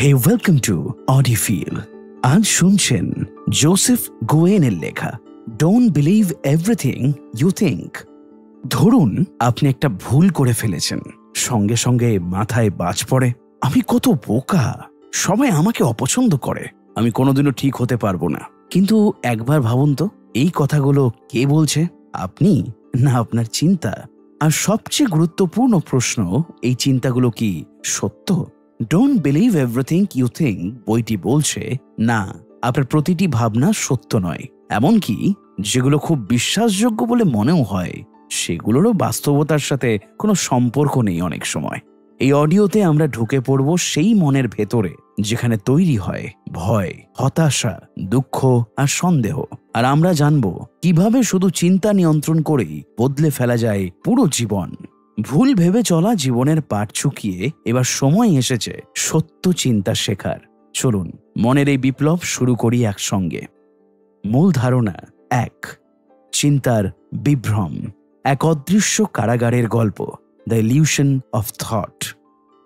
Hey welcome to অডিফিল। আজ শুনছেন Joseph গোয়েনের লেখা don't believe everything you think. ধরুন আপনি একটা ভুল করে ফেলেছেন, সঙ্গে সঙ্গে মাথায় বাজ পড়ে, আমি কত বোকা, সবাই আমাকে অপছন্দ করে, আমি কোনোদিনও ঠিক হতে পারবো না। কিন্তু একবার ভাবুন তো, এই কথাগুলো কে বলছে? আপনি না আপনার চিন্তা? আর সবচেয়ে গুরুত্বপূর্ণ প্রশ্ন, এই চিন্তাগুলো কি সত্য? Don't believe everything you think বইটি বলছে না, আপনার প্রতিটি ভাবনা সত্য নয়। এমনকি যেগুলো খুব বিশ্বাসযোগ্য বলে মনেও হয়, সেগুলোরও বাস্তবতার সাথে কোনো সম্পর্ক নেই অনেক সময়। এই অডিওতে আমরা ঢুকে পড়ব সেই মনের ভেতরে যেখানে তৈরি হয় ভয়, হতাশা, দুঃখ আর সন্দেহ। আর আমরা জানব কিভাবে শুধু চিন্তা নিয়ন্ত্রণ করেই বদলে ফেলা যায় পুরো জীবন। ভুল ভেবে চলা জীবনের পাঠ চুকিয়ে এবার সময় এসেছে সত্য চিন্তা শেখার। চলুন মনের এই বিপ্লব শুরু করি একসঙ্গে। মূল ধারণা 1, চিন্তার বিভ্রম। এক অদৃশ্য কারাগারের গল্প, দ্য ইলিউশন অফ থট।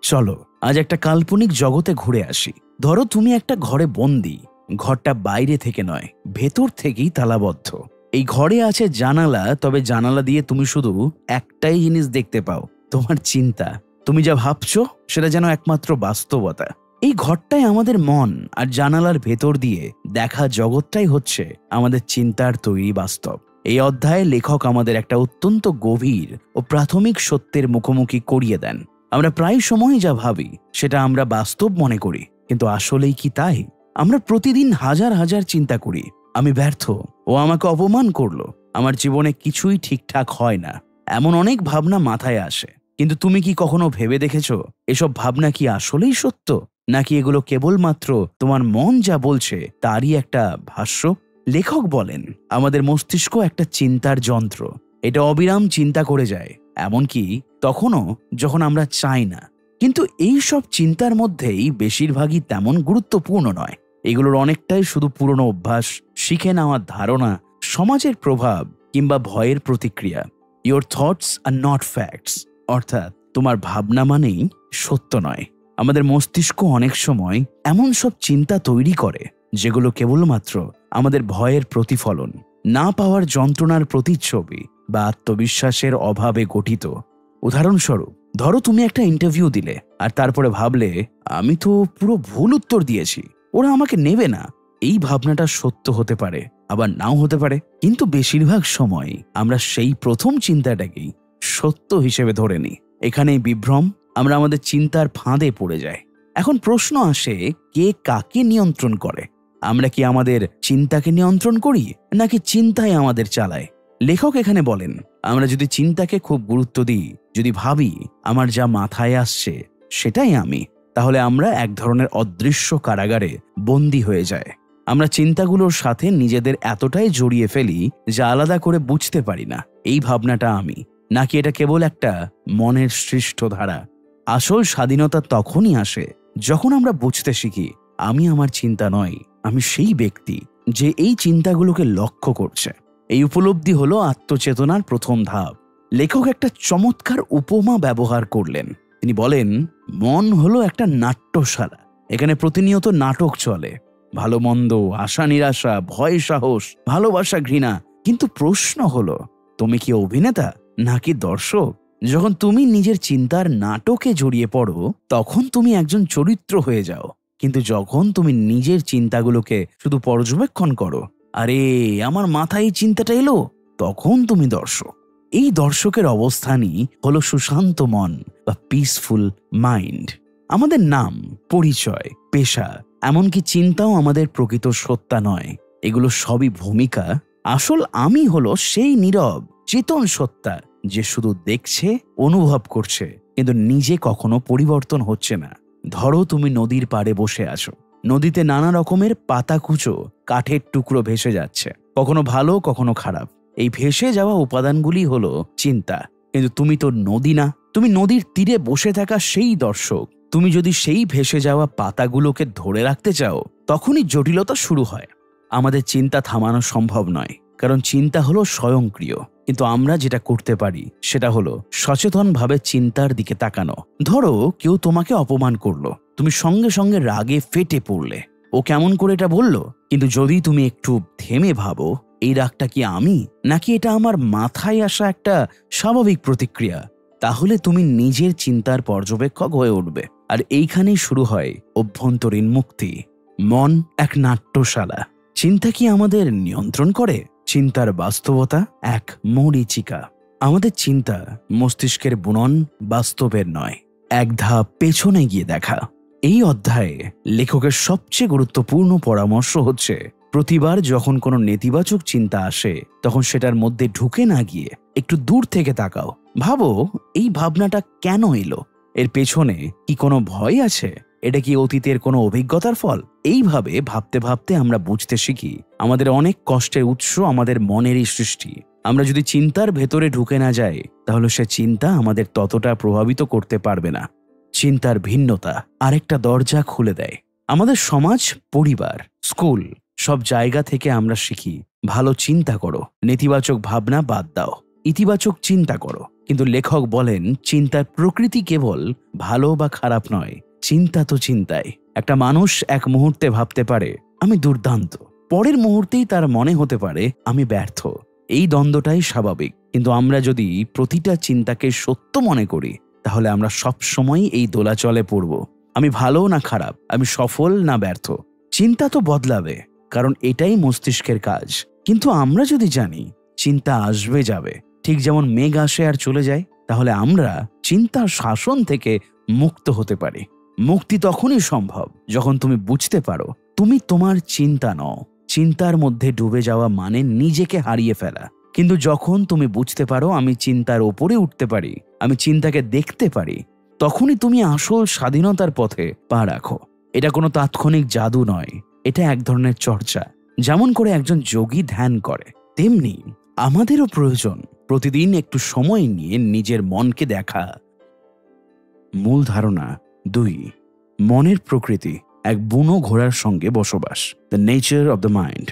চলো আজ একটা কাল্পনিক জগতে ঘুরে আসি। ধরো তুমি একটা ঘরে বন্দি। ঘরটা বাইরে থেকে নয়, ভেতর থেকেই তালাবদ্ধ। এই ঘরে আছে জানালা, তবে জানালা দিয়ে তুমি শুধু একটাই জিনিস দেখতে পাও, তোমার চিন্তা। তুমি যা ভাবছো সেটা যেন একমাত্র বাস্তবতা। এই ঘরটাই আমাদের মন, আর জানালার ভেতর দিয়ে দেখা জগৎটাই হচ্ছে আমাদের চিন্তার তৈরি বাস্তব। এই অধ্যায়ে লেখক আমাদের একটা অত্যন্ত গভীর ও প্রাথমিক সত্যের মুখোমুখি করিয়ে দেন। আমরা প্রায় সময় যা ভাবি সেটা আমরা বাস্তব মনে করি, কিন্তু আসলেই কি তাই? আমরা প্রতিদিন হাজার হাজার চিন্তা করি, আমি ব্যর্থ, ও আমাকে অপমান করলো, আমার জীবনে কিছুই ঠিকঠাক হয় না, এমন অনেক ভাবনা মাথায় আসে। কিন্তু তুমি কি কখনো ভেবে দেখেছো এসব ভাবনা কি আসলেই সত্য, নাকি এগুলো কেবলমাত্র তোমার মন যা বলছে তারই একটা ভাষ্য? লেখক বলেন আমাদের মস্তিষ্ক একটা চিন্তার যন্ত্র। এটা অবিরাম চিন্তা করে যায়, এমনকি তখনও যখন আমরা চাই না। কিন্তু এই সব চিন্তার মধ্যেই বেশিরভাগই তেমন গুরুত্বপূর্ণ নয়। এগুলোর অনেকটাই শুধু পুরনো অভ্যাস, শিখে নেওয়ার ধারণা, সমাজের প্রভাব কিংবা ভয়ের প্রতিক্রিয়া। Your thoughts are not facts, অর্থাৎ তোমার ভাবনা মানেই সত্য নয়। আমাদের মস্তিষ্ক অনেক সময় এমন সব চিন্তা তৈরি করে যেগুলো কেবলমাত্র আমাদের ভয়ের প্রতিফলন, না পাওয়ার যন্ত্রণার প্রতিচ্ছবি বা আত্মবিশ্বাসের অভাবে গঠিত। উদাহরণস্বরূপ, ধরো তুমি একটা ইন্টারভিউ দিলে আর তারপরে ভাবলে আমি তো পুরো ভুল উত্তর দিয়েছি, ওরা আমাকে নেবে না। এই ভাবনাটা সত্য হতে পারে, আবার নাও হতে পারে, কিন্তু বেশিরভাগ সময় আমরা সেই প্রথম চিন্তাটাকেই সত্য হিসেবে ধরে নিই। এখানেই বিভ্রম, আমরা আমাদের চিন্তার ফাঁদে পড়ে যাই। এখন প্রশ্ন আসে, কে কাকে নিয়ন্ত্রণ করে? আমরা কি আমাদের চিন্তাকে নিয়ন্ত্রণ করি, নাকি চিন্তাই আমাদের চালায়? লেখক এখানে বলেন আমরা যদি চিন্তাকে খুব গুরুত্ব দিই, যদি ভাবি আমার যা মাথায় আসছে সেটাই আমি, তাহলে আমরা এক ধরনের অদৃশ্য কারাগারে বন্দী হয়ে যায়। আমরা চিন্তাগুলোর সাথে নিজেদের এতটাই জড়িয়ে ফেলি যা আলাদা করে বুঝতে পারি না এই ভাবনাটা আমি, নাকি এটা কেবল একটা মনের সৃষ্ট ধারা। আসল স্বাধীনতা তখনই আসে যখন আমরা বুঝতে শিখি আমি আমার চিন্তা নয়, আমি সেই ব্যক্তি যে এই চিন্তাগুলোকে লক্ষ্য করছে। এই উপলব্ধি হলো আত্মচেতনার প্রথম ধাপ। লেখক একটা চমৎকার উপমা ব্যবহার করলেন। তিনি বলেন মন হলো একটা নাট্যশালা, এখানে প্রতিনিয়ত নাটক চলে, ভালো মন্দ, আশা নিরাশা, ভয় সাহস, ভালোবাসা ঘৃণা। কিন্তু প্রশ্ন হলো তুমি কি অভিনেতা নাকি দর্শক? যখন তুমি নিজের চিন্তার নাটকে জড়িয়ে পড়ো তখন তুমি একজন চরিত্র হয়ে যাও, কিন্তু যখন তুমি নিজের চিন্তাগুলোকে শুধু পর্যবেক্ষণ করো, আরে আমার মাথায় এই চিন্তাটা এলো, তখন তুমি দর্শক। এই দর্শকের অবস্থানই হলো সুশান্ত মন বা পিসফুল মাইন্ড। আমাদের নাম, পরিচয়, পেশা, এমনকি চিন্তাও আমাদের প্রকৃত সত্তা নয়, এগুলো সবই ভূমিকা। আসল আমি হলো সেই নীরব চেতন সত্তা যে শুধু দেখছে, অনুভব করছে, কিন্তু নিজে কখনো পরিবর্তন হচ্ছে না। ধরো তুমি নদীর পাড়ে বসে আছো, নদীতে নানা রকমের পাতাকুচো, কাঠের টুকরো ভেসে যাচ্ছে, কখনো ভালো কখনো খারাপ। এই ভেসে যাওয়া উপাদানগুলি হলো চিন্তা, কিন্তু তুমি তো নদী না, তুমি নদীর তীরে বসে থাকা সেই দর্শক। তুমি যদি সেই ভেসে যাওয়া পাতাগুলোকে ধরে রাখতে চাও, তখনই জটিলতা শুরু হয়। আমাদের চিন্তা থামানো সম্ভব নয়, কারণ চিন্তা হলো স্বয়ংক্রিয়। কিন্তু আমরা যেটা করতে পারি সেটা হলো সচেতনভাবে চিন্তার দিকে তাকানো। ধরো কেউ তোমাকে অপমান করলো, তুমি সঙ্গে সঙ্গে রাগে ফেটে পড়লে, ও কেমন করে এটা বলল। কিন্তু যদি তুমি একটু থেমে ভাবো, এই রাগটা কি আমি, নাকি এটা আমার মাথায় আসা একটা স্বাভাবিক প্রতিক্রিয়া, তাহলে তুমি নিজের চিন্তার পর্যবেক্ষক হয়ে উঠবে। আর এইখানেই শুরু হয় অভ্যন্তরীণ মুক্তি। মন এক নাট্যশালা। চিন্তা কি আমাদের নিয়ন্ত্রণ করে? চিন্তার বাস্তবতা এক মরীচিকা। আমাদের চিন্তা মস্তিষ্কের বুনন, বাস্তবের নয়। এক ধাপ পেছনে গিয়ে দেখা। এই অধ্যায়ে লেখকের সবচেয়ে গুরুত্বপূর্ণ পরামর্শ হচ্ছে, প্রতিবার যখন কোনো নেতিবাচক চিন্তা আসে তখন সেটার মধ্যে ঢুকে না গিয়ে একটু দূর থেকে তাকাও। ভাবো, এই ভাবনাটা কেন এলো? এর পেছনে কি কোনো ভয় আছে? এটা কি অতীতের কোনো অভিজ্ঞতার ফল? এইভাবে ভাবতে ভাবতে আমরা বুঝতে শিখি আমাদের অনেক কষ্টের উৎস আমাদের মনেরই সৃষ্টি। আমরা যদি চিন্তার ভেতরে ঢুকে না যাই, তাহলে সে চিন্তা আমাদের ততটা প্রভাবিত করতে পারবে না। চিন্তার ভিন্নতা আরেকটা দরজা খুলে দেয়। আমাদের সমাজ, পরিবার, স্কুল, সব জায়গা থেকে আমরা শিখি, ভালো চিন্তা করো, নেতিবাচক ভাবনা বাদ দাও, ইতিবাচক চিন্তা করো। কিন্তু লেখক বলেন, চিন্তার প্রকৃতি কেবল ভালো বা খারাপ নয়। চিন্তা তো চিন্তাই। একটা মানুষ এক মুহূর্তে ভাবতে পারে আমি দুর্দান্ত, পরের মুহূর্তেই তার মনে হতে পারে আমি ব্যর্থ। এই দ্বন্দ্বটাই স্বাভাবিক। কিন্তু আমরা যদি প্রতিটা চিন্তাকে সত্য মনে করি, তাহলে আমরা সবসময় এই দোলাচলে পড়ব। আমি ভালো না খারাপ, আমি সফল না ব্যর্থ। চিন্তা তো বদলাবে, কারণ এটাই মস্তিষ্কের কাজ। কিন্তু আমরা যদি জানি চিন্তা আসবে যাবে, ঠিক যেমন মেঘ আসে আর চলে যায়, তাহলে আমরা চিন্তার শাসন থেকে মুক্ত হতে পারি। মুক্তি তখনই সম্ভব যখন তুমি বুঝতে পারো তুমি তোমার চিন্তা নও। চিন্তার মধ্যে ডুবে যাওয়া মানে নিজেকে হারিয়ে ফেলা। কিন্তু যখন তুমি বুঝতে পারো আমি চিন্তার ওপরে উঠতে পারি, আমি চিন্তাকে দেখতে পারি, তখনই তুমি আসল স্বাধীনতার পথে পা রাখো। এটা কোনো তাৎক্ষণিক জাদু নয়, এটা এক ধরনের চর্চা। যেমন করে একজন যোগী ধ্যান করে, তেমনি আমাদেরও প্রয়োজন প্রতিদিন একটু সময় নিয়ে নিজের মনকে দেখা। মূল ধারণা 2, মনের প্রকৃতি এক বুনো ঘোড়ার সঙ্গে বসবাস। The nature of the mind.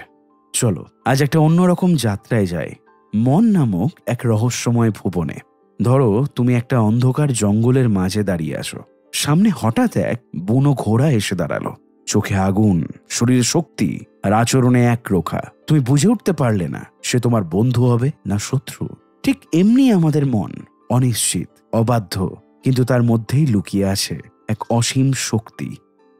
চলো আজ একটা অন্যরকম যাত্রায় যাই, মন নামক এক রহস্যময় ভুবনে। ধরো তুমি একটা অন্ধকার জঙ্গলের মাঝে দাঁড়িয়ে আসো। সামনে হঠাৎ এক বুনো ঘোড়া এসে দাঁড়ালো। চোখে আগুন, শরীরে শক্তি, আর আচরণে এক রোখা। তুমি বুঝে উঠতে পারলে না সে তোমার বন্ধু হবে না শত্রু। ঠিক এমনি আমাদের মন, অনিশ্চিত, অবাধ্য, কিন্তু তার মধ্যেই লুকিয়ে আছে এক অসীম শক্তি।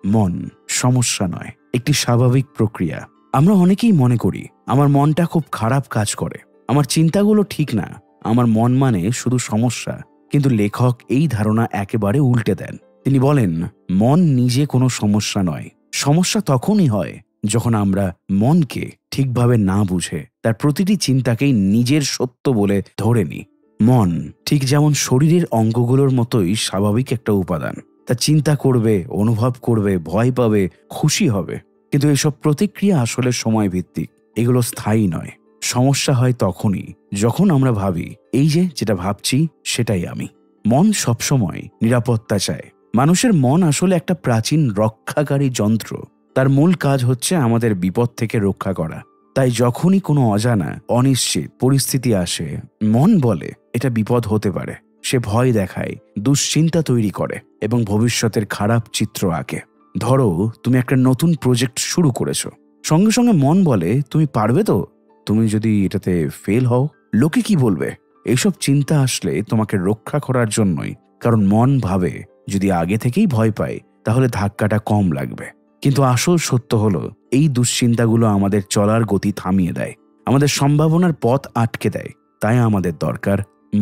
মন সমস্যা নয়, একটি স্বাভাবিক প্রক্রিয়া। আমরা অনেকেই মনে করি আমার মনটা খুব খারাপ কাজ করে, আমার চিন্তাগুলো ঠিক না, আমার মন মানে শুধু সমস্যা। কিন্তু লেখক এই ধারণা একেবারে উল্টে দেন। তিনি বলেন, মন নিজে কোনো সমস্যা নয়। সমস্যা তখনই হয় যখন আমরা মনকে ঠিকভাবে না বুঝে তার প্রতিটি চিন্তাকেই নিজের সত্য বলে ধরে নিই। মন ঠিক যেমন শরীরের অঙ্গগুলোর মতোই স্বাভাবিক একটা উপাদান। তা চিন্তা করবে, অনুভব করবে, ভয় পাবে, খুশি হবে। কিন্তু এসব প্রতিক্রিয়া আসলে সময় ভিত্তিক, এগুলো স্থায়ী নয়। সমস্যা হয় তখনই যখন আমরা ভাবি এই যেটা ভাবছি সেটাই আমি। মন সবসময় নিরাপত্তা চায়। মানুষের মন আসলে একটা প্রাচীন রক্ষাকারী যন্ত্র। তার মূল কাজ হচ্ছে আমাদের বিপদ থেকে রক্ষা করা। তাই যখনই কোনো অজানা, অনিশ্চিত পরিস্থিতি আসে, মন বলে এটা বিপদ হতে পারে। সে ভয় দেখায়, দুশ্চিন্তা তৈরি করে এবং ভবিষ্যতের খারাপ চিত্র আঁকে। ধরো তুমি একটা নতুন প্রজেক্ট শুরু করেছো, সঙ্গে সঙ্গে মন বলে তুমি পারবে তো? তুমি যদি এটাতে ফেল হও লোকে কি বলবে? এইসব চিন্তা আসলে তোমাকে রক্ষা করার জন্যই, কারণ মন ভাবে যদি আগে থেকেই ভয় পায় তাহলে ধাক্কাটা কম লাগবে। কিন্তু আসল সত্য হলো এই দুশ্চিন্তাগুলো আমাদের চলার গতি থামিয়ে দেয়, আমাদের সম্ভাবনার পথ আটকে দেয়। তাই আমাদের দরকার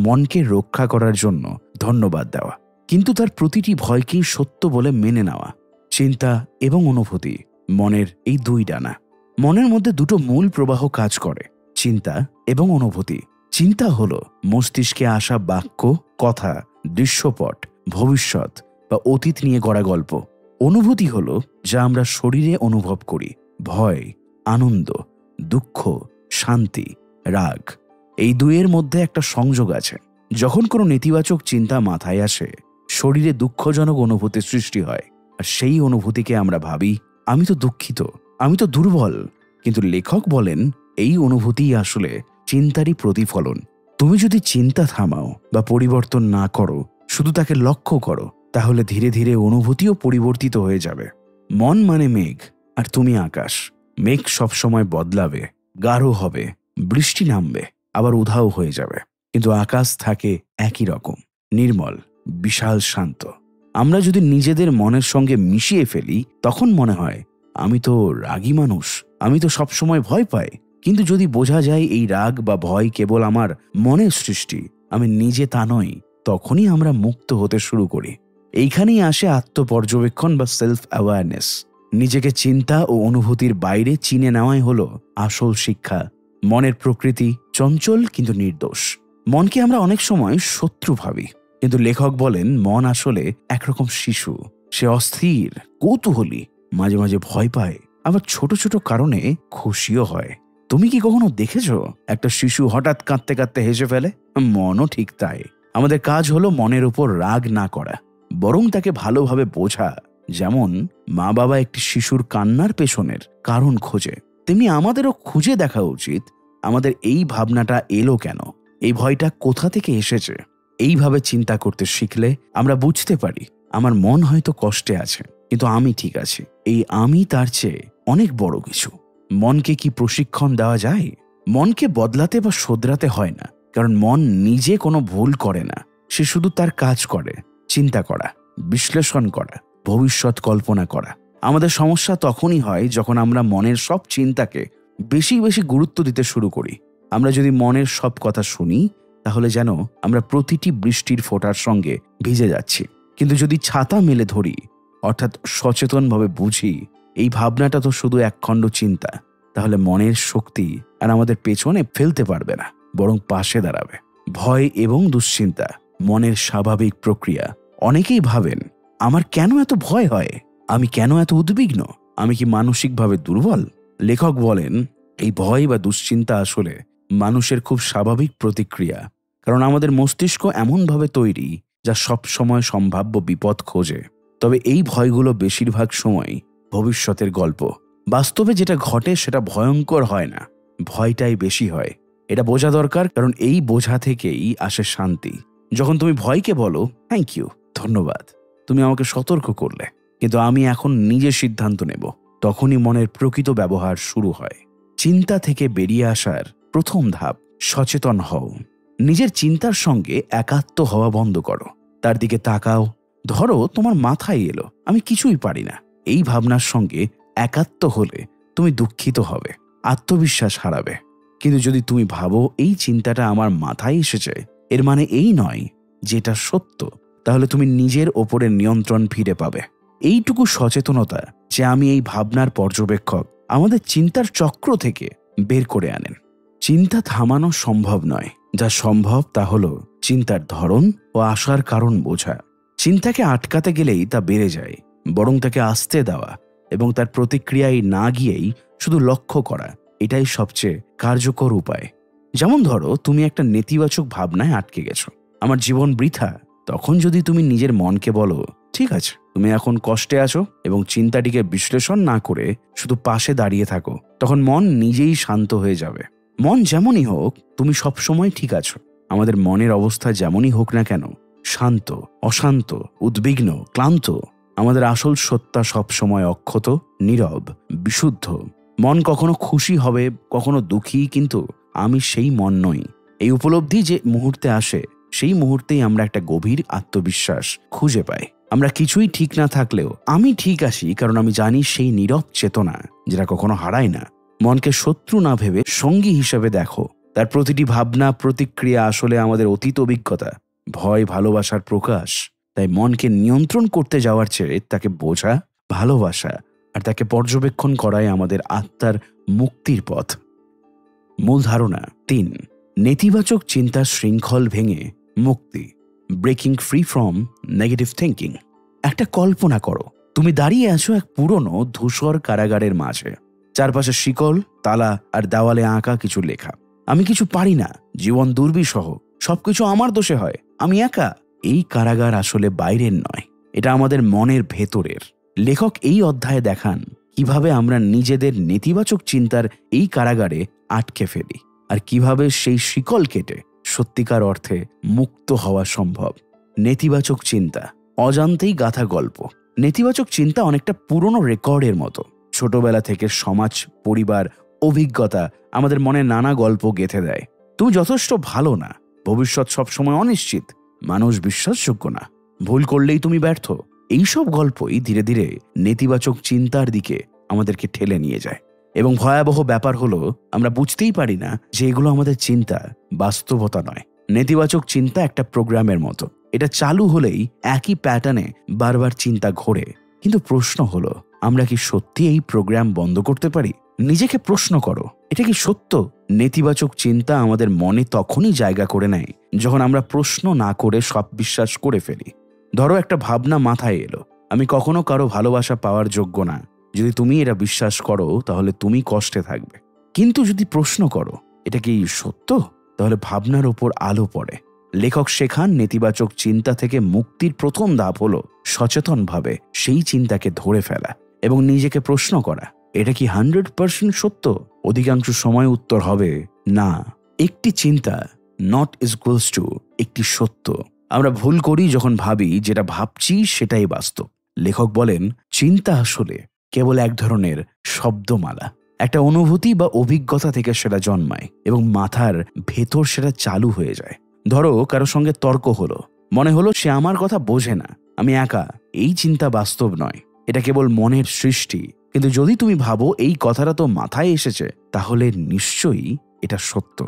মনকে রক্ষা করার জন্য ধন্যবাদ দেওয়া, কিন্তু তার প্রতিটি ভয়কেই সত্য বলে মেনে নেওয়া। চিন্তা এবং অনুভূতি মনের এই 2 ডানা। মনের মধ্যে 2টো মূল প্রবাহ কাজ করে, চিন্তা এবং অনুভূতি। চিন্তা হলো মস্তিষ্কে আসা বাক্য, কথা, দৃশ্যপট, ভবিষ্যৎ বা অতীত নিয়ে গড়া গল্প। অনুভূতি হলো যা আমরা শরীরে অনুভব করি, ভয়, আনন্দ, দুঃখ, শান্তি, রাগ। এই 2-এর মধ্যে একটা সংযোগ আছে। যখন কোনো নেতিবাচক চিন্তা মাথায় আসে, শরীরে দুঃখজনক অনুভূতি সৃষ্টি হয়, আর সেই অনুভূতিকে আমরা ভাবি আমি তো দুঃখিত, আমি তো দুর্বল। কিন্তু লেখক বলেন এই অনুভূতিই আসলে চিন্তারই প্রতিফলন। তুমি যদি চিন্তা থামাও বা পরিবর্তন না করো, শুধু তাকে লক্ষ্য করো, তাহলে ধীরে ধীরে অনুভূতিও পরিবর্তিত হয়ে যাবে। মন মানে মেঘ, আর তুমি আকাশ। মেঘ সবসময় বদলাবে, গাঢ় হবে, বৃষ্টি নামবে, আবার উধাও হয়ে যাবে, কিন্তু আকাশ থাকে একই রকম, নির্মল, বিশাল, শান্ত। আমরা যদি নিজেদের মনের সঙ্গে মিশিয়ে ফেলি, তখন মনে হয় আমি তো রাগী মানুষ, আমি তো সবসময় ভয় পাই। কিন্তু যদি বোঝা যায় এই রাগ বা ভয় কেবল আমার মনের সৃষ্টি, আমি নিজে তা নই, তখনই আমরা মুক্ত হতে শুরু করি। এইখানেই আসে আত্মপর্যবেক্ষণ বা সেলফ অ্যাওয়ারনেস। নিজেকে চিন্তা ও অনুভূতির বাইরে চিনে নেওয়াই হলো আসল শিক্ষা। মনের প্রকৃতি চঞ্চল কিন্তু নির্দোষ। মনকে আমরা অনেক সময় শত্রু ভাবি, কিন্তু লেখক বলেন মন আসলে একরকম শিশু। সে অস্থির, কৌতূহলী, মাঝে মাঝে ভয় পায়, আবার ছোট ছোট কারণে খুশিও হয়। তুমি কি কখনো দেখেছো একটা শিশু হঠাৎ কাঁদতে কাঁদতে হেসে ফেলে? মনও ঠিক তাই। আমাদের কাজ হলো মনের উপর রাগ না করা, বরং তাকে ভালোভাবে বোঝা। যেমন মা বাবা একটি শিশুর কান্নার পেছনের কারণ খোঁজে, তেমনি আমাদেরও খুঁজে দেখা উচিত আমাদের এই ভাবনাটা এলো কেন, এই ভয়টা কোথা থেকে এসেছে। এইভাবে চিন্তা করতে শিখলে আমরা বুঝতে পারি আমার মন হয়তো কষ্টে আছে, কিন্তু আমি ঠিক আছি। এই আমি তার চেয়ে অনেক বড় কিছু। মনকে কি প্রশিক্ষণ দেওয়া যায়? মনকে বদলাতে বা শোধরাতে হয় না, কারণ মন নিজে কোনো ভুল করে না। সে শুধু তার কাজ করে, চিন্তা করা, বিশ্লেষণ করা, ভবিষ্যৎ কল্পনা করা। আমাদের সমস্যা তখনই হয় যখন আমরা মনের সব চিন্তাকে বেশি বেশি গুরুত্ব দিতে শুরু করি। আমরা যদি মনের সব কথা শুনি, তাহলে যেন আমরা প্রতিটি বৃষ্টির ফোঁটার সঙ্গে ভিজে যাচ্ছি। কিন্তু যদি ছাতা মেলে ধরি, অর্থাৎ সচেতনভাবে বুঝি এই ভাবনাটা তো শুধু একখণ্ড চিন্তা, তাহলে মনের শক্তি আর আমাদের পেছনে ফেলতে পারবে না, বরং পাশে দাঁড়াবে। ভয় এবং দুশ্চিন্তা মনের স্বাভাবিক প্রক্রিয়া। অনেকেই ভাবেন আমার কেন এত ভয় হয়, আমি কেন এত উদ্বিগ্ন, আমি কি মানসিকভাবে দুর্বল? লেখক বলেন এই ভয় বা দুশ্চিন্তা আসলে মানুষের খুব স্বাভাবিক প্রতিক্রিয়া, কারণ আমাদের মস্তিষ্ক এমনভাবে তৈরি যা সব সময় সম্ভাব্য বিপদ খোঁজে। তবে এই ভয়গুলো বেশিরভাগ সময় ভবিষ্যতের গল্প। বাস্তবে যেটা ঘটে সেটা ভয়ঙ্কর হয় না, ভয়টাই বেশি হয়। এটা বোঝা দরকার, কারণ এই বোঝা থেকেই আসে শান্তি। যখন তুমি ভয়কে বলো থ্যাংক ইউ, ধন্যবাদ, তুমি আমাকে সতর্ক করলে, কিন্তু আমি এখন নিজে সিদ্ধান্ত নেব, তখনই মনের প্রকৃত ব্যবহার শুরু হয়। চিন্তা থেকে বেরিয়ে আসার প্রথম ধাপ সচেতন হও। নিজের চিন্তার সঙ্গে একাত্ম হওয়া বন্ধ করো। তার দিকে তাকাও। ধরো তোমার মাথায় এলো আমি কিছুই পারি না। এই ভাবনার সঙ্গে একাত্ম হলে তুমি দুঃখিত হবে, আত্মবিশ্বাস হারাবে। কিন্তু যদি তুমি ভাবো এই চিন্তাটা আমার মাথায় এসেছে, এর মানে এই নয় যেটা সত্য, তাহলে তুমি নিজের ওপরে নিয়ন্ত্রণ ফিরে পাবে। এইটুকু সচেতনতা যে আমি এই ভাবনার পর্যবেক্ষক, আমাদের চিন্তার চক্র থেকে বের করে আনেন। চিন্তা থামানো সম্ভব নয়, যা সম্ভব তা হলো চিন্তার ধরন ও আসার কারণ বোঝা। চিন্তাকে আটকাতে গেলেই তা বেড়ে যায়, বরং তাকে আসতে দেওয়া এবং তার প্রতিক্রিয়ায় না গিয়েই শুধু লক্ষ্য করা, এটাই সবচেয়ে কার্যকর উপায়। যেমন ধরো তুমি একটা নেতিবাচক ভাবনায় আটকে গেছো, আমার জীবন বৃথা। তখন যদি তুমি নিজের মনকে বলো ঠিক আছে, তুমি এখন কষ্টে আছো, এবং চিন্তাটিকে বিশ্লেষণ না করে শুধু পাশে দাঁড়িয়ে থাকো, তখন মন নিজেই শান্ত হয়ে যাবে। মন যেমনই হোক, তুমি সবসময় ঠিক আছো। আমাদের মনের অবস্থা যেমনই হোক না কেন, শান্ত, অশান্ত, উদ্বিগ্ন, ক্লান্ত, আমাদের আসল সত্তা সবসময় অক্ষত, নীরব, বিশুদ্ধ। মন কখনো খুশি হবে, কখনো দুঃখী, কিন্তু আমি সেই মন নই। এই উপলব্ধি যে মুহূর্তে আসে, সেই মুহূর্তেই আমরা একটা গভীর আত্মবিশ্বাস খুঁজে পাই। আমরা কিছুই ঠিক না থাকলেও আমি ঠিক আছি, কারণ আমি জানি সেই নীরব চেতনা যেটা কখনো হারায় না। মনকে শত্রু না ভেবে সঙ্গী হিসেবে দেখো। তার প্রতিটি ভাবনা, প্রতিক্রিয়া আসলে আমাদের অতীত অভিজ্ঞতা, ভয়, ভালোবাসার প্রকাশ। তাই মনকে নিয়ন্ত্রণ করতে যাওয়ার চেয়ে তাকে বোঝা, ভালোবাসা আর তাকে পর্যবেক্ষণ করাই আমাদের আত্মার মুক্তির পথ। মূল ধারণা ৩, নেতিবাচক চিন্তার শৃঙ্খল ভেঙে মুক্তি। Breaking free from negative thinking. একটা কল্পনা করো, তুমি দাঁড়িয়ে আছো এক পুরনো ধূসর কারাগারের মাঝে। চারপাশে শিকল, তালা আর দেওয়ালে আঁকা কিছু লেখা। আমি কিছু পারি না, জীবন দুর্বিষহ, সবকিছু আমার দোষে হয়, আমি একা। এই কারাগার আসলে বাইরের নয়, এটা আমাদের মনের ভেতরের। লেখক এই অধ্যায়ে দেখান কিভাবে আমরা নিজেদের নেতিবাচক চিন্তার এই কারাগারে আটকে ফেলি, আর কিভাবে সেই শিকল কেটে সত্যিকার অর্থে মুক্ত হওয়া সম্ভব। নেতিবাচক চিন্তা অজান্তেই গাথা গল্প। নেতিবাচক চিন্তা অনেকটা পুরনো রেকর্ডের মতো। ছোটবেলা থেকে সমাজ, পরিবার, অভিজ্ঞতা আমাদের মনে নানা গল্প গেঁথে দেয়। তুমি যথেষ্ট ভালো না, ভবিষ্যৎ সবসময় অনিশ্চিত, মানুষ বিশ্বাসযোগ্য না, ভুল করলেই তুমি ব্যর্থ। এইসব গল্পই ধীরে ধীরে নেতিবাচক চিন্তার দিকে আমাদেরকে ঠেলে নিয়ে যায়। এবং ভয়াবহ ব্যাপার হলো, আমরা বুঝতেই পারি না যে এগুলো আমাদের চিন্তা, বাস্তবতা নয়। নেতিবাচক চিন্তা একটা প্রোগ্রামের মতো। এটা চালু হলেই একই প্যাটার্নে বারবার চিন্তা ঘোরে। কিন্তু প্রশ্ন হলো, আমরা কি সত্যি এই প্রোগ্রাম বন্ধ করতে পারি? নিজেকে প্রশ্ন করো, এটা কি সত্য? নেতিবাচক চিন্তা আমাদের মনে তখনই জায়গা করে নেয় যখন আমরা প্রশ্ন না করে সব বিশ্বাস করে ফেলি। ধরো, একটা ভাবনা মাথায় এলো, আমি কখনো কারো ভালোবাসা পাওয়ার যোগ্য না। যদি তুমি এটা বিশ্বাস করো তাহলে তুমি কষ্টে থাকবে। কিন্তু যদি প্রশ্ন করো, এটা কি সত্য, তাহলে ভাবনার ওপর আলো পড়ে। লেখক শেখান, নেতিবাচক চিন্তা থেকে মুক্তির প্রথম ধাপ হলো সচেতনভাবে সেই চিন্তাকে ধরে ফেলা এবং নিজেকে প্রশ্ন করা, এটা কি 100% সত্য? অধিকাংশ সময় উত্তর হবে না। একটি চিন্তা নট ইকুয়ালস টু একটি সত্য। আমরা ভুল করি যখন ভাবি যেটা ভাবছি সেটাই বাস্তব। লেখক বলেন, চিন্তা আসলে কেবল এক ধরনের শব্দমালা। একটা অনুভূতি বা অভিজ্ঞতা থেকে সেটা জন্মায় এবং মাথার ভেতর সেটা চালু হয়ে যায়। ধরো, কারো সঙ্গে তর্ক হলো, মনে হলো সে আমার কথা বোঝে না, আমি একা। এই চিন্তা বাস্তব নয়, এটা কেবল মনের সৃষ্টি। কিন্তু যদি তুমি ভাবো এই কথাটা তো মাথায় এসেছে, তাহলে নিশ্চয়ই এটা সত্য।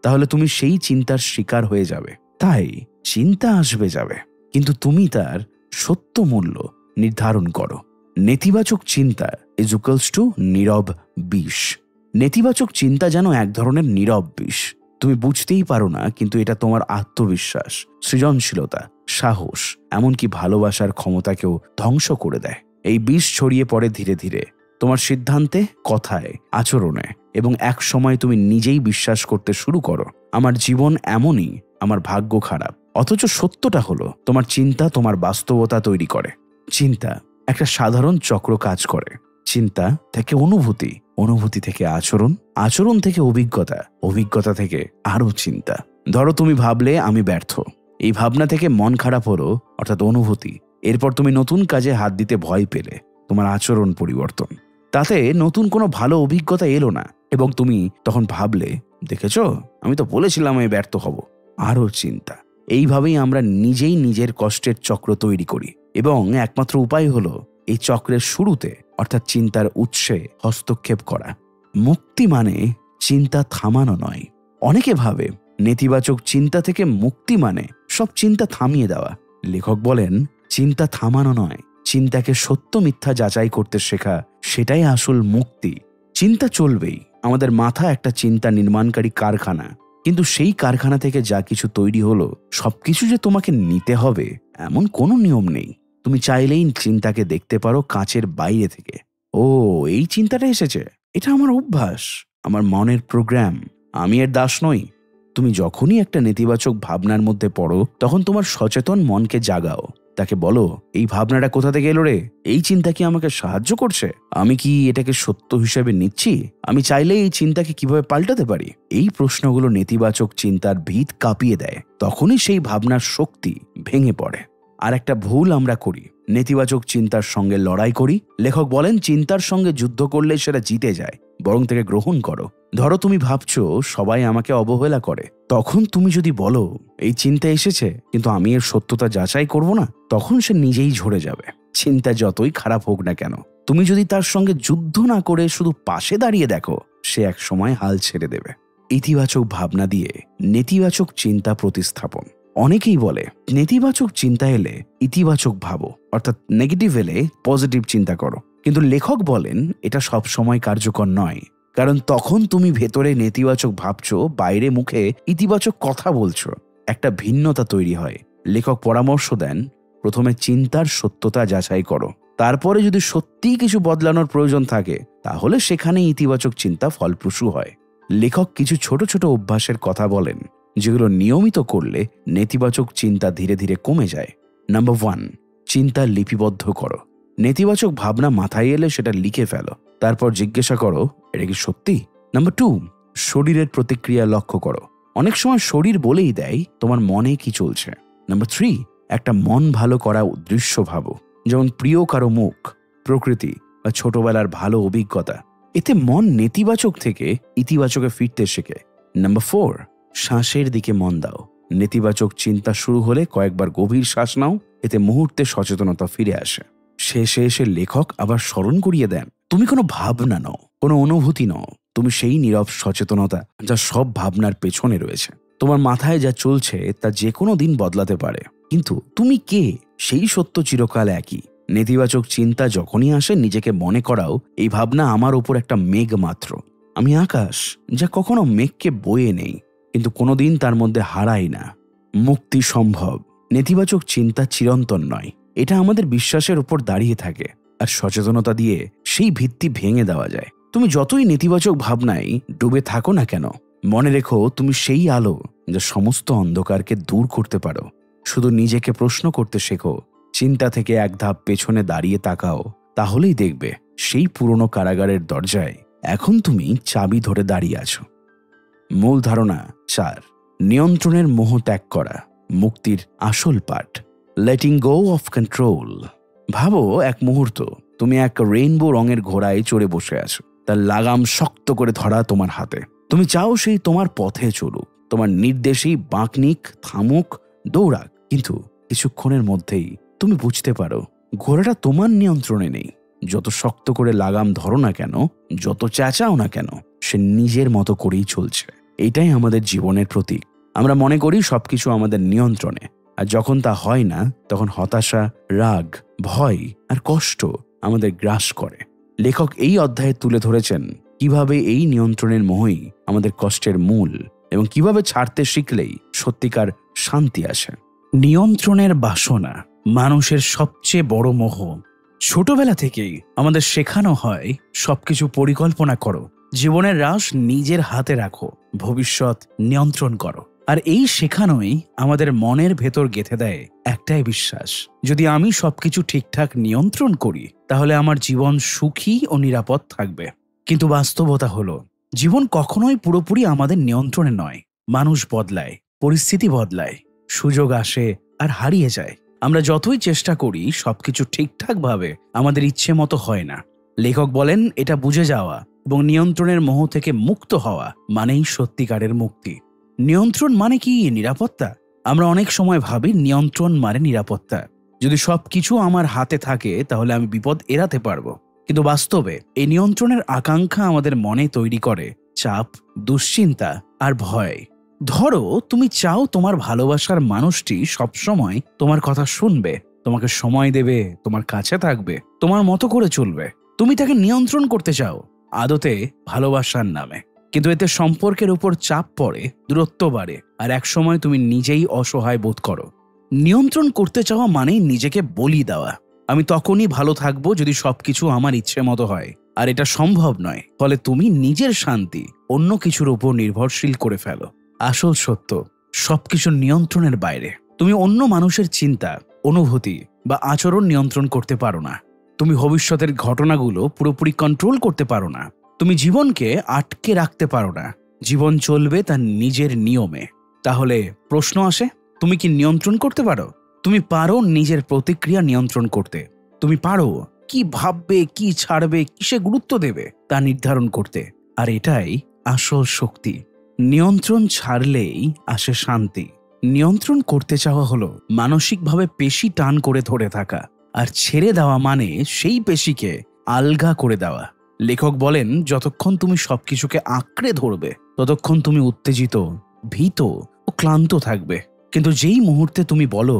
তাহলে তুমি সেই চিন্তার শিকার হয়ে যাবে। তাই চিন্তা আসবে যাবে, কিন্তু তুমি তার সত্য মূল্য নির্ধারণ করো। নেতিবাচক চিন্তা ইজ ইকুয়ালস টু নীরব বিষ। নেতিবাচক চিন্তা যেন এক ধরনের নীরব বিষ। তুমি বুঝতেই পারো না, কিন্তু এটা তোমার আত্মবিশ্বাস, সৃজনশীলতা, সাহস, এমনকি ভালোবাসার ক্ষমতাকেও ধ্বংস করে দেয়। এই বিষ ছড়িয়ে পড়ে ধীরে ধীরে তোমার সিদ্ধান্তে, কথায়, আচরণে, এবং এক সময় তুমি নিজেই বিশ্বাস করতে শুরু করো, আমার জীবন এমনই, আমার ভাগ্য খারাপ। অথচ সত্যটা হলো, তোমার চিন্তা তোমার বাস্তবতা তৈরি করে। চিন্তা একটা সাধারণ চক্র কাজ করে। চিন্তা থেকে অনুভূতি, অনুভূতি থেকে আচরণ, আচরণ থেকে অভিজ্ঞতা, অভিজ্ঞতা থেকে আরো চিন্তা। ধরো, তুমি ভাবলে আমি ব্যর্থ। এই ভাবনা থেকে মন খারাপ হলো, অর্থাৎ অনুভূতি। এরপর তুমি নতুন কাজে হাত দিতে ভয় পেলে, তোমার আচরণ পরিবর্তন। তাতে নতুন কোনো ভালো অভিজ্ঞতা এলো না এবং তুমি তখন ভাবলে, দেখেছ, আমি তো বলেছিলাম আমি ব্যর্থ হব। আরো চিন্তা। এইভাবেই আমরা নিজেই নিজের কষ্টের চক্র তৈরি করি এবং একমাত্র উপায় হলো এই চক্রের শুরুতে, অর্থাৎ চিন্তার উৎসে হস্তক্ষেপ করা। মুক্তি মানে চিন্তা থামানো নয়। অনেকে ভাবে নেতিবাচক চিন্তা থেকে মুক্তি মানে সব চিন্তা থামিয়ে দেওয়া। লেখক বলেন, চিন্তা থামানো নয়, চিন্তাকে সত্য মিথ্যা যাচাই করতে শেখা, সেটাই আসল মুক্তি। চিন্তা চলবেই। আমাদের মাথা একটা চিন্তা নির্মাণকারী কারখানা, কিন্তু সেই কারখানা থেকে যা কিছু তৈরি হলো, সবকিছু যে তোমাকে নিতে হবে এমন কোনো নিয়ম নেই। তুমি চাইলেই চিন্তাকে দেখতে পারো কাঁচের বাইরে থেকে। ও, এই চিন্তাটা এসেছে, এটা আমার অভ্যাস, আমার মনের প্রোগ্রাম, আমি এর দাস নই। তুমি যখনই একটা নেতিবাচক ভাবনার মধ্যে পড়ো, তখন তোমার সচেতন মনকে জাগাও। তাকে বলো, এই ভাবনাটা কোথা থেকে এলো রে? এই চিন্তা কি আমাকে সাহায্য করছে? আমি কি এটাকে সত্য হিসেবে নিচ্ছি? আমি চাইলে এই চিন্তাকে কিভাবে পাল্টাতে পারি? এই প্রশ্নগুলো নেতিবাচক চিন্তার ভিত কাঁপিয়ে দেয়। তখনই সেই ভাবনার শক্তি ভেঙে পড়ে। আর একটা ভুল আমরা করি, নেতিবাচক চিন্তার সঙ্গে লড়াই করি। লেখক বলেন, চিন্তার সঙ্গে যুদ্ধ করলে সেটা জিতে যায়, বরং থেকে গ্রহণ করো। ধরো, তুমি ভাবছো সবাই আমাকে অবহেলা করে। তখন তুমি যদি বলো, এই চিন্তা এসেছে কিন্তু আমি এর সত্যতা যাচাই করব না, তখন সে নিজেই ঝরে যাবে। চিন্তা যতই খারাপ হোক না কেন, তুমি যদি তার সঙ্গে যুদ্ধ না করে শুধু পাশে দাঁড়িয়ে দেখো, সে এক সময় হাল ছেড়ে দেবে। ইতিবাচক ভাবনা দিয়ে নেতিবাচক চিন্তা প্রতিস্থাপন। অনেকেই বলে, নেতিবাচক চিন্তা এলে ইতিবাচক ভাবো, অর্থাৎ নেগেটিভ এলে পজিটিভ চিন্তা করো। কিন্তু লেখক বলেন, এটা সব সময় কার্যকর নয়। কারণ তখন তুমি ভেতরে নেতিবাচক ভাবছো, বাইরে মুখে ইতিবাচক কথা বলছো, একটা ভিন্নতা তৈরি হয়। লেখক পরামর্শ দেন, প্রথমে চিন্তার সত্যতা যাচাই করো, তারপরে যদি সত্যিই কিছু বদলানোর প্রয়োজন থাকে, তাহলে সেখানে ইতিবাচক চিন্তা ফলপ্রসূ হয়। লেখক কিছু ছোট ছোট অভ্যাসের কথা বলেন, যেগুলো নিয়মিত করলে নেতিবাচক চিন্তা ধীরে ধীরে কমে যায়। নাম্বার 1, চিন্তা লিপিবদ্ধ করো। নেতিবাচক ভাবনা মাথায় এলে সেটা লিখে ফেলো, তারপর জিজ্ঞাসা করো, এটা কি সত্যি? নাম্বার 2, শরীরের প্রতিক্রিয়া লক্ষ্য করো। অনেক সময় শরীর বলেই দেয় তোমার মনে কি চলছে। নাম্বার 3, একটা মন ভালো করা দৃশ্য ভাবো, যেমন প্রিয় কারো মুখ, প্রকৃতি বা ছোটবেলার ভালো অভিজ্ঞতা। এতে মন নেতিবাচক থেকে ইতিবাচকে ফিরতে শেখে। নাম্বার 4, শ্বাসের দিকে মন দাও। নেতিবাচক চিন্তা শুরু হলে কয়েকবার গভীর শ্বাস নাও, এতে মুহূর্তে সচেতনতা ফিরে আসে। শেষে এসে লেখক আবার স্মরণ করিয়ে দেন, তুমি কোনো ভাবনা নও, কোনো অনুভূতি নও, তুমি সেই নীরব সচেতনতা যা সব ভাবনার পেছনে রয়েছে। তোমার মাথায় যা চলছে তা যে কোনো দিন বদলাতে পারে, কিন্তু তুমি কে সেই সত্য চিরকাল একই। নেতিবাচক চিন্তা যখনই আসে নিজেকে মনে করাও, এই ভাবনা আমার ওপর একটা মেঘ মাত্র, আমি আকাশ যা কখনো মেঘকে বয়ে নেই, কিন্তু কোনোদিন তার মধ্যে হারাই না। মুক্তি সম্ভব। নেতিবাচক চিন্তা চিরন্তন নয়, এটা আমাদের বিশ্বাসের উপর দাঁড়িয়ে থাকে, আর সচেতনতা দিয়ে সেই ভিত্তি ভেঙে দেওয়া যায়। তুমি যতই নেতিবাচক ভাবনায় ডুবে থাকো না কেন, মনে রেখো তুমি সেই আলো যা সমস্ত অন্ধকারকে দূর করতে পারো। শুধু নিজেকে প্রশ্ন করতে শেখো, চিন্তা থেকে এক ধাপ পেছনে দাঁড়িয়ে তাকাও, তাহলেই দেখবে সেই পুরনো কারাগারের দরজায় এখন তুমি চাবি ধরে দাঁড়িয়ে আছো। মূল ধারণা 4, নিয়ন্ত্রণের মোহ ত্যাগ করা, মুক্তির আসল পাঠ। Letting go of control. ভাবো এক মুহূর্ত তুমি এক রেইনবো রঙের ঘোড়ায় চড়ে বসে আছো, তার লাগাম শক্ত করে ধরা তোমার হাতে। তুমি চাও সেই তোমার পথে চলুক, তোমার নির্দেশেই বাঁক নিক, থামুক, দৌড়াক। কিন্তু কিছুক্ষণের মধ্যেই তুমি বুঝতে পারো ঘোড়াটা তোমার নিয়ন্ত্রণে নেই। যত শক্ত করে লাগাম ধরো না কেন, যত চেঁচাও না কেন, সে নিজের মতো করেই চলছে। এটাই আমাদের জীবনের প্রতীক। আমরা মনে করি সবকিছু আমাদের নিয়ন্ত্রণে, আর যখন তা হয় না তখন হতাশা, রাগ, ভয় আর কষ্ট আমাদের গ্রাস করে। লেখক এই অধ্যায়ে তুলে ধরেছেন কিভাবে এই নিয়ন্ত্রণের মোহই আমাদের কষ্টের মূল, এবং কিভাবে ছাড়তে শিখলেই সত্যিকার শান্তি আসে। নিয়ন্ত্রণের বাসনা মানুষের সবচেয়ে বড় মোহ। ছোটবেলা থেকেই আমাদের শেখানো হয় সবকিছু পরিকল্পনা করো, জীবনের রাশ নিজের হাতে রাখো, ভবিষ্যৎ নিয়ন্ত্রণ করো। আর এই শেখানোই আমাদের মনের ভেতর গেঁথে দেয় একটাই বিশ্বাস, যদি আমি সবকিছু ঠিকঠাক নিয়ন্ত্রণ করি তাহলে আমার জীবন সুখী ও নিরাপদ থাকবে। কিন্তু বাস্তবতা হলো জীবন কখনোই পুরোপুরি আমাদের নিয়ন্ত্রণে নয়। মানুষ বদলায়, পরিস্থিতি বদলায়, সুযোগ আসে আর হারিয়ে যায়। আমরা যতই চেষ্টা করি সবকিছু ঠিকঠাকভাবে আমাদের ইচ্ছে মতো হয় না। লেখক বলেন এটা বুঝে যাওয়া এবং নিয়ন্ত্রণের মোহ থেকে মুক্ত হওয়া মানেই সত্যিকারের মুক্তি। নিয়ন্ত্রণ মানে কি নিরাপত্তা? আমরা অনেক সময় ভাবি নিয়ন্ত্রণ মানে নিরাপত্তা, যদি সবকিছু আমার হাতে থাকে তাহলে আমি বিপদ এড়াতে পারবো। কিন্তু বাস্তবে এই নিয়ন্ত্রণের আকাঙ্ক্ষা আমাদের মনে তৈরি করে চাপ, দুশ্চিন্তা আর ভয়। ধরো তুমি চাও তোমার ভালোবাসার মানুষটি সবসময় তোমার কথা শুনবে, তোমাকে সময় দেবে, তোমার কাছে থাকবে, তোমার মতো করে চলবে। তুমি তাকে নিয়ন্ত্রণ করতে চাও, আদতে ভালোবাসার নামে। কিন্তু এতে সম্পর্কের উপর চাপ পড়ে, দূরত্ব বাড়ে, আর একসময় তুমি নিজেই অসহায় বোধ করো। নিয়ন্ত্রণ করতে চাওয়া মানেই নিজেকে বলি দেওয়া, আমি তখনই ভালো থাকবো যদি সবকিছু আমার ইচ্ছে মতো হয়। আর এটা সম্ভব নয়, ফলে তুমি নিজের শান্তি অন্য কিছুর উপর নির্ভরশীল করে ফেলো। আসল সত্য সবকিছু নিয়ন্ত্রণের বাইরে। তুমি অন্য মানুষের চিন্তা, অনুভূতি বা আচরণ নিয়ন্ত্রণ করতে পারো না। তুমি ভবিষ্যতের ঘটনাগুলো পুরোপুরি কন্ট্রোল করতে পারো না। তুমি জীবনকে আটকে রাখতে পারো না। জীবন চলবে তার নিজের নিয়মে। তাহলে প্রশ্ন আসে, তুমি কি নিয়ন্ত্রণ করতে পারো? তুমি পারো নিজের প্রতিক্রিয়া নিয়ন্ত্রণ করতে। তুমি পারো কি ভাববে, কি ছাড়বে, কিসে গুরুত্ব দেবে তা নির্ধারণ করতে। আর এটাই আসল শক্তি। নিয়ন্ত্রণ ছাড়লেই আসে শান্তি। নিয়ন্ত্রণ করতে চাওয়া হলো মানসিকভাবে পেশি টান করে ধরে থাকা, আর ছেড়ে দেওয়া মানে সেই পেশিকে আলগা করে দেওয়া। লেখক বলেন যতক্ষণ তুমি সবকিছুকে আঁকড়ে ধরবে ততক্ষণ তুমি উত্তেজিত, ভীত ও ক্লান্ত থাকবে। কিন্তু যেই মুহূর্তে তুমি বলো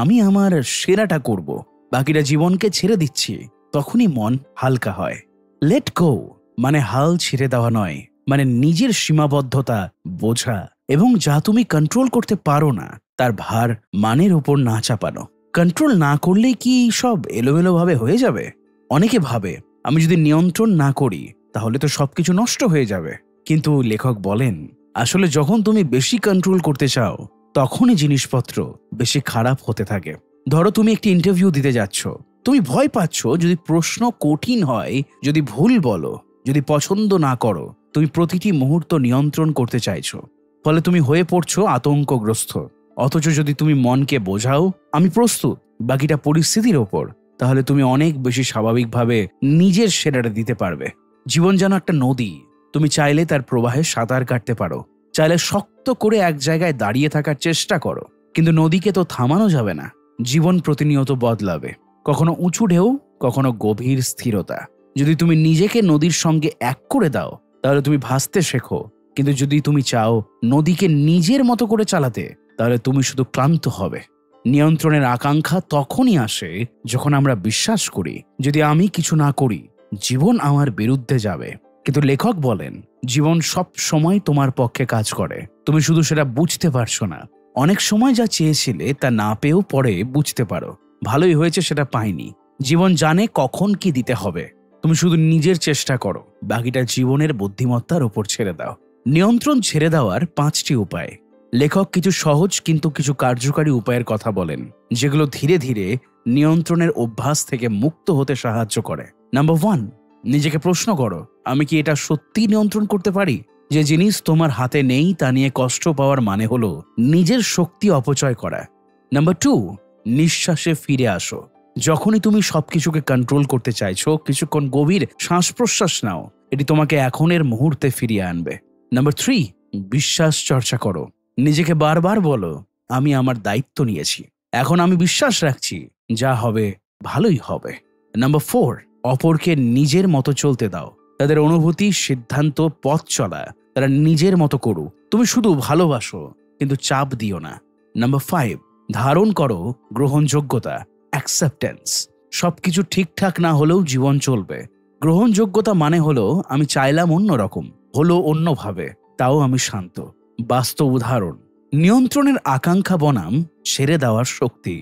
আমি আমার সেরাটা করব, বাকিটা জীবনকে ছেড়ে দিচ্ছি, তখনই মন হালকা হয়। লেট গো মানে হাল ছেড়ে দেওয়া নয়, মানে নিজের সীমাবদ্ধতা বোঝা এবং যা তুমি কন্ট্রোল করতে পারো না তার ভার মানের উপর না চাপানো। কন্ট্রোল না করলেই কি সব এলোমেলো ভাবে হয়ে যাবে? অনেকে ভাবে আমি যদি নিয়ন্ত্রণ না করি তাহলে তো সবকিছু নষ্ট হয়ে যাবে। কিন্তু লেখক বলেন আসলে যখন তুমি বেশি কন্ট্রোল করতে চাও তখনই জিনিসপত্র বেশি খারাপ হতে থাকে। ধরো তুমি একটি ইন্টারভিউ দিতে যাচ্ছ, তুমি ভয় পাচ্ছ যদি প্রশ্ন কঠিন হয়, যদি ভুল বলো, যদি পছন্দ না করো। তুমি প্রতিটি মুহূর্ত নিয়ন্ত্রণ করতে চাইছো, ফলে তুমি হয়ে পড়ছো আতঙ্কগ্রস্ত। অথচ যদি তুমি মনকে বোঝাও আমি প্রস্তুত, বাকিটা পরিস্থিতির ওপর, তাহলে তুমি অনেক বেশি স্বাভাবিকভাবে নিজের সেরাটা দিতে পারবে। জীবন যেন একটা নদী, তুমি চাইলে তার প্রবাহে সাঁতার কাটতে পারো, চাইলে শক্ত করে এক জায়গায় দাঁড়িয়ে থাকার চেষ্টা করো, কিন্তু নদীকে তো থামানো যাবে না। জীবন প্রতিনিয়ত বদলাবে, কখনো উঁচু ঢেউ, কখনো গভীর স্থিরতা। যদি তুমি নিজেকে নদীর সঙ্গে এক করে দাও তাহলে তুমি ভাসতে শেখো, কিন্তু যদি তুমি চাও নদীকে নিজের মতো করে চালাতে তাহলে তুমি শুধু ক্লান্ত হবে। নিয়ন্ত্রণের আকাঙ্ক্ষা তখনই আসে যখন আমরা বিশ্বাস করি যদি আমি কিছু না করি জীবন আমার বিরুদ্ধে যাবে। কিন্তু লেখক বলেন জীবন সব সময় তোমার পক্ষে কাজ করে, তুমি শুধু সেটা বুঝতে পারছো না। অনেক সময় যা চেয়েছিলে তা না পেয়েও পরে বুঝতে পারো ভালোই হয়েছে সেটা পাইনি। জীবন জানে কখন কি দিতে হবে, তুমি শুধু নিজের চেষ্টা করো, বাকিটা জীবনের বুদ্ধিমত্তার উপর ছেড়ে দাও। নিয়ন্ত্রণ ছেড়ে দেওয়ার 5টি উপায়। লেখক কিছু সহজ কিন্তু কিছু কার্যকারী উপায়ের কথা বলেন যেগুলো ধীরে ধীরে নিয়ন্ত্রণের অভ্যাস থেকে মুক্ত হতে সাহায্য করে। নাম্বার 1, নিজেকে প্রশ্ন করো, আমি কি এটা সত্যি নিয়ন্ত্রণ করতে পারি? যে জিনিস তোমার হাতে নেই তা নিয়ে কষ্ট পাওয়ার মানে হলো নিজের শক্তি অপচয় করা। নাম্বার 2, নিঃশ্বাসে ফিরে আসো। যখনই তুমি সবকিছুকে কন্ট্রোল করতে চাইছো, কিছুক্ষণ গভীর শ্বাস প্রশ্বাস নাও, এটি তোমাকে এখনের মুহূর্তে ফিরিয়ে আনবে। নাম্বার 3, বিশ্বাস চর্চা করো। নিজেকে বারবার বলো, আমি আমার দায়িত্ব নিয়েছি, এখন আমি বিশ্বাস রাখছি যা হবে ভালোই হবে। নাম্বার 4, অপরকে নিজের মতো চলতে দাও। তাদের অনুভূতি, সিদ্ধান্ত, পথ চলা তারা নিজের মতো করুক, তুমি শুধু ভালোবাসো কিন্তু চাপ দিও না। নাম্বার 5, ধারণ করো গ্রহণযোগ্যতা, অ্যাকসেপ্টেন্স। সবকিছু ঠিকঠাক না হলেও জীবন চলবে। গ্রহণযোগ্যতা মানে হলো আমি চাইলাম অন্যরকম, হলো অন্যভাবে, তাও আমি শান্ত। বাস্তব উদাহরণ, নিয়ন্ত্রণের আকাঙ্ক্ষা বনাম ছেড়ে দেওয়ার শক্তি।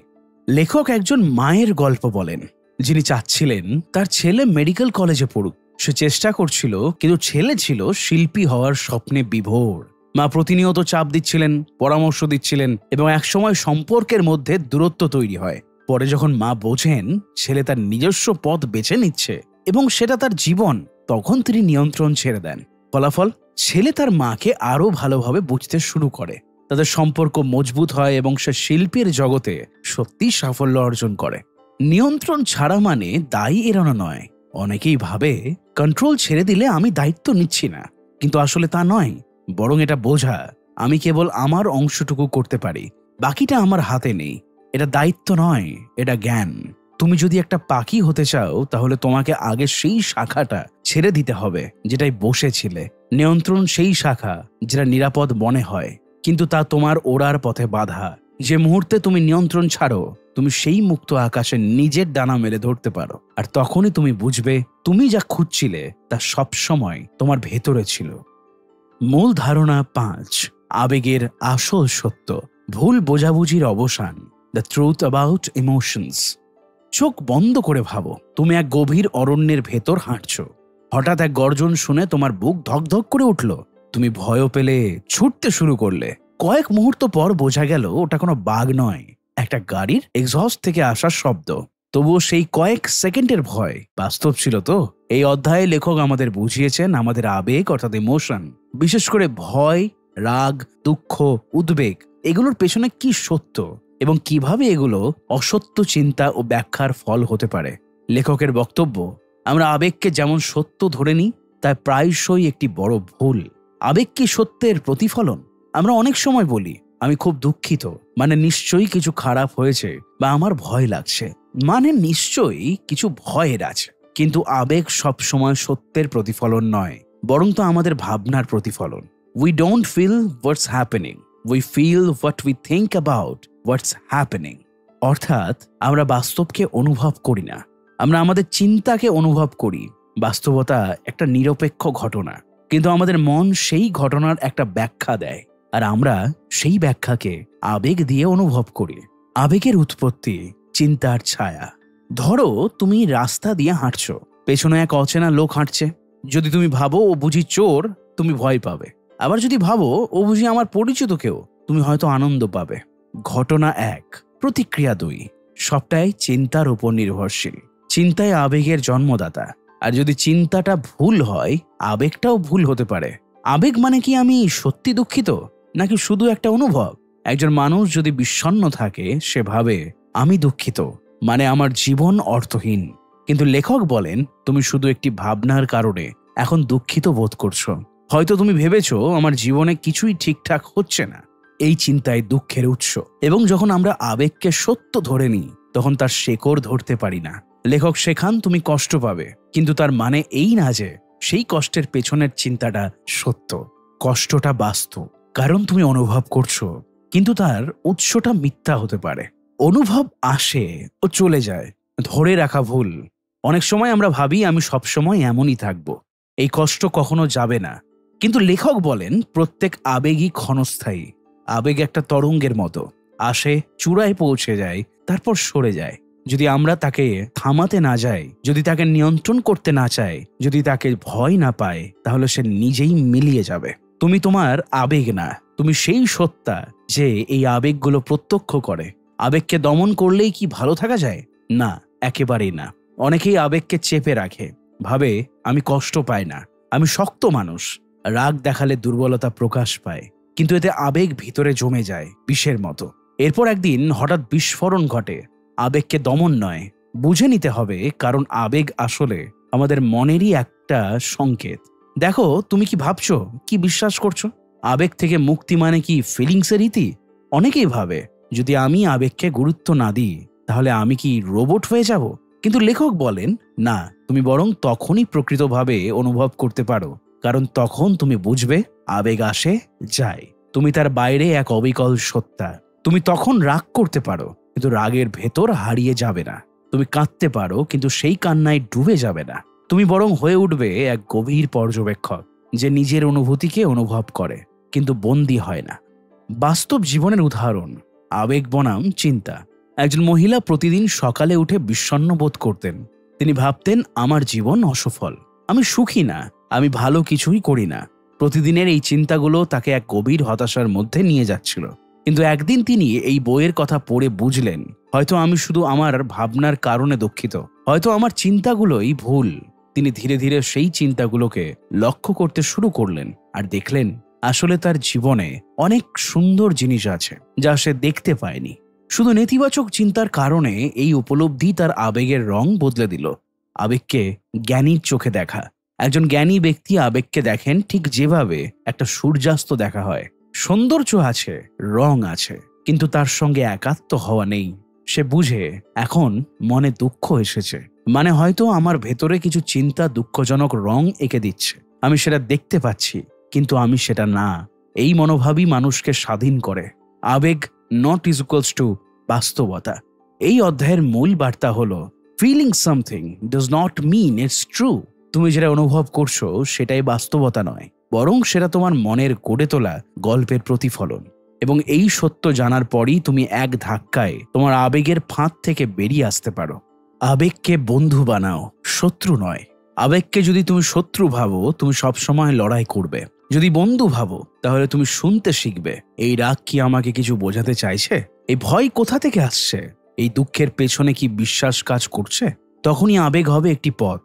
লেখক একজন মায়ের গল্প বলেন যিনি চাচ্ছিলেন তার ছেলে মেডিকেল কলেজে পড়ুক। সে চেষ্টা করছিল, কিন্তু ছেলে ছিল শিল্পী হওয়ার স্বপ্নে বিভোর। মা প্রতিনিয়ত চাপ দিচ্ছিলেন, পরামর্শ দিচ্ছিলেন, এবং একসময় সম্পর্কের মধ্যে দূরত্ব তৈরি হয়। পরে যখন মা বোঝেন ছেলে তার নিজস্ব পথ বেছে নিচ্ছে এবং সেটা তার জীবন, তখন তিনি নিয়ন্ত্রণ ছেড়ে দেন। ফলাফল, ছেলে তার মাকে আরো ভালোভাবে বুঝতে শুরু করে, তাদের সম্পর্ক মজবুত হয় এবং সে শিল্পের জগতে সত্যি সাফল্য অর্জন করে। নিয়ন্ত্রণ ছাড়া মানে দায়ী এড়ানো নয়। অনেকেই ভাবে কন্ট্রোল ছেড়ে দিলে আমি দায়িত্ব নিচ্ছি না, কিন্তু আসলে তা নয়, বরং এটা বোঝা আমি কেবল আমার অংশটুকু করতে পারি, বাকিটা আমার হাতে নেই। এটা দায়িত্ব নয়, এটা জ্ঞান। তুমি যদি একটা পাখি হতে চাও তাহলে তোমাকে আগে সেই শাখাটা ছেড়ে দিতে হবে যেটাই বসেছিলে। নিয়ন্ত্রণ সেই শাখা যেটা নিরাপদ মনে হয়, কিন্তু তা তোমার ওড়ার পথে বাধা। যে মুহূর্তে তুমি নিয়ন্ত্রণ ছাড়ো, তুমি সেই মুক্ত আকাশে নিজের ডানা মেলে ধরতে পারো, আর তখনই তুমি বুঝবে তুমি যা খুঁজছিলে তা সবসময় তোমার ভেতরে ছিল। মূল ধারণা 5, আবেগের আসল সত্য, ভুল বোঝাবুঝির অবসান, দ্য ট্রুথ অ্যাবাউট ইমোশনস। চোখ বন্ধ করে ভাবো, তুমি এক গভীর অরণ্যের ভেতর হাঁটছো। হঠাৎ এক গর্জন শুনে তোমার বুক ধকধক করে উঠল। তুমি ভয় পেলে ছুটতে শুরু করলে। কয়েক মুহূর্ত পর বোঝা গেল ওটা কোনো বাঘ নয়, একটা গাড়ির এক্সহস্ট থেকে আসা শব্দ। তবুও সেই কয়েক সেকেন্ডের ভয় বাস্তব ছিল তো? এই অধ্যায়ে লেখক আমাদের বুঝিয়েছেন আমাদের আবেগ অর্থাৎ ইমোশন, বিশেষ করে ভয়, রাগ, দুঃখ, উদ্বেগ, এগুলোর পেছনে কি সত্য এবং কিভাবে এগুলো অসত্য চিন্তা ও ব্যাখ্যার ফল হতে পারে। লেখকের বক্তব্য, আমরা আবেগকে যেমন সত্য ধরে নিই তা প্রায়শই একটি বড় ভুল। আবেগ কি সত্যের প্রতিফলন? আমরা অনেক সময় বলি আমি খুব দুঃখিত, মানে নিশ্চয়ই কিছু খারাপ হয়েছে, বা আমার ভয় লাগছে, মানে নিশ্চয়ই কিছু ভয়ের আছে। কিন্তু আবেগ সব সময় সত্যের প্রতিফলন নয়, বরং তো আমাদের ভাবনার প্রতিফলন। We don't feel what's happening, we feel what we think about what's happening. অর্থাৎ আমরা বাস্তবকে অনুভব করি না, আমরা আমাদের চিন্তাকে অনুভব করি। বাস্তবতা একটা নিরপেক্ষ ঘটনা, কিন্তু আমাদের মন সেই ঘটনার একটা ব্যাখ্যা দেয়, আর আমরা সেই ব্যাখ্যাকে আবেগ দিয়ে অনুভব করি। আবেগের উৎপত্তি চিন্তার ছায়া। ধরো তুমি রাস্তা দিয়ে হাঁটছো, পেছনে এক অচেনা লোক হাঁটছে। যদি তুমি ভাবো ও বুঝি চোর, তুমি ভয় পাবে। আবার যদি ভাবো ও বুঝি আমার পরিচিত কেউ, তুমি হয়তো আনন্দ পাবে। ঘটনা 1, প্রতিক্রিয়া 2। সবটাই চিন্তার উপর নির্ভরশীল। চিন্তায় আবেগের জন্মদাতা, আর যদি চিন্তাটা ভুল হয় আবেগটাও ভুল হতে পারে। আবেগ মানে কি আমি সত্যি দুঃখিত, নাকি শুধু একটা অনুভব? একজন মানুষ যদি বিষণ্ণ থাকে সে ভাবে আমি দুঃখিত, মানে আমার জীবন অর্থহীন। কিন্তু লেখক বলেন তুমি শুধু একটি ভাবনার কারণে এখন দুঃখিত বোধ করছো। হয়তো তুমি ভেবেছো আমার জীবনে কিছুই ঠিকঠাক হচ্ছে না। এই চিন্তায় দুঃখের উৎস। এবং যখন আমরা আবেগকে সত্য ধরে নিই তখন তার শেকড় ধরতে পারি না। লেখক শেখান তুমি কষ্ট পাবে, কিন্তু তার মানে এই না যে সেই কষ্টের পেছনের চিন্তাটা সত্য। কষ্টটা বাস্তব, কারণ তুমি অনুভব করছো, কিন্তু তার উৎসটা মিথ্যা হতে পারে। অনুভব আসে ও চলে যায়, ধরে রাখা ভুল। অনেক সময় আমরা ভাবি আমি সবসময় এমনই থাকবো, এই কষ্ট কখনো যাবে না। কিন্তু লেখক বলেন প্রত্যেক আবেগই ক্ষণস্থায়ী। আবেগ একটা তরঙ্গের মতো, আসে, চূড়ায় পৌঁছে যায়, তারপর সরে যায়। যদি আমরা তাকে থামাতে না যাই, যদি তাকে নিয়ন্ত্রণ করতে না চাই, যদি তাকে ভয় না পায়, তাহলে সে নিজেই মিলিয়ে যাবে। তুমি তোমার আবেগ না, তুমি সেই সত্তা যে এই আবেগগুলো প্রত্যক্ষ করে। আবেগকে দমন করলেই কি ভালো থাকা যায়? না, একেবারেই না। অনেকেই আবেগকে চেপে রাখে, ভাবে আমি কষ্ট পাই না, আমি শক্ত মানুষ। রাগ দেখালে দুর্বলতা প্রকাশ পায়, কিন্তু এতে আবেগ ভিতরে জমে যায় বিষের মতো। এরপর একদিন হঠাৎ বিস্ফোরণ ঘটে। আবেগকে দমন নয়, বুঝে নিতে হবে, কারণ আবেগ আসলে আমাদের মনেরই একটা সংকেত। দেখো তুমি কি ভাবছো, কি বিশ্বাস করছো। আবেগ থেকে মুক্তি মানে কি ফিলিংসের রীতি? অনেকেই ভাবে যদি আমি আবেগকে গুরুত্ব না দিই তাহলে আমি কি রোবট হয়ে যাব। কিন্তু লেখক বলেন না, তুমি বরং তখনই প্রকৃতভাবে অনুভব করতে পারো, কারণ তখন তুমি বুঝবে আবেগ আসে, যায়, তুমি তার বাইরে এক অবিকল সত্তা। তুমি তখন রাগ করতে পারো, কিন্তু রাগের ভেতর হারিয়ে যাবে না। তুমি কাঁদতে পারো, কিন্তু সেই কান্নায় ডুবে যাবে না। তুমি বরং হয়ে উঠবে এক গভীর পর্যবেক্ষক, যে নিজের অনুভূতিকে অনুভব করে কিন্তু বন্দী হয় না। বাস্তব জীবনের উদাহরণ, আবেগ বনাম চিন্তা। একজন মহিলা প্রতিদিন সকালে উঠে বিষণ্ণ বোধ করতেন। তিনি ভাবতেন আমার জীবন অসফল, আমি সুখী না, আমি ভালো কিছুই করি না। প্রতিদিনের এই চিন্তাগুলো তাকে এক গভীর হতাশার মধ্যে নিয়ে যাচ্ছিল। কিন্তু একদিন তিনি এই বইয়ের কথা পড়ে বুঝলেন, হয়তো আমি শুধু আমার ভাবনার কারণে দুঃখিত, হয়তো আমার চিন্তাগুলোই ভুল। তিনি ধীরে ধীরে সেই চিন্তাগুলোকে লক্ষ্য করতে শুরু করলেন, আর দেখলেন আসলে তার জীবনে অনেক সুন্দর জিনিস আছে যা সে দেখতে পায়নি। শুধু নেতিবাচক চিন্তার কারণে এই উপলব্ধি তার আবেগের রং বদলে দিল। আবেগকে জ্ঞানীর চোখে দেখা। একজন জ্ঞানী ব্যক্তি আবেগকে দেখেন ঠিক যেভাবে একটা সূর্যাস্ত দেখা হয়। সৌন্দর্য আছে, রং আছে, কিন্তু তার সঙ্গে একাত্ম হওয়া নেই। সে বুঝে এখন মনে দুঃখ এসেছে, মানে হয়তো আমার ভেতরে কিছু চিন্তা দুঃখজনক রং এঁকে দিচ্ছে। আমি সেটা দেখতে পাচ্ছি, কিন্তু আমি সেটা না। এই মনোভাবই মানুষকে স্বাধীন করে। আবেগ নট ইজ ইকুয়ালস টু বাস্তবতা। এই অধ্যায়ের মূল বার্তা হলো feeling something does not mean it's true. তুমি যেটা অনুভব করছো সেটাই বাস্তবতা নয়, বরং সেটা তোমার মনের গড়ে তোলা গল্পের প্রতিফলন। এবং এই সত্য জানার পরই তুমি এক ধাক্কায় তোমার আবেগের ফাঁদ থেকে বেরিয়ে আসতে পারো। আবেগকে বন্ধু বানাও, শত্রু নয়। আবেগকে যদি তুমি শত্রু ভাবো তুমি সবসময় লড়াই করবে। যদি বন্ধু ভাবো তাহলে তুমি শুনতে শিখবে, এই রাগ কি আমাকে কিছু বোঝাতে চাইছে, এই ভয় কোথা থেকে আসছে, এই দুঃখের পেছনে কি বিশ্বাস কাজ করছে। তখনই আবেগ হবে একটি পথ।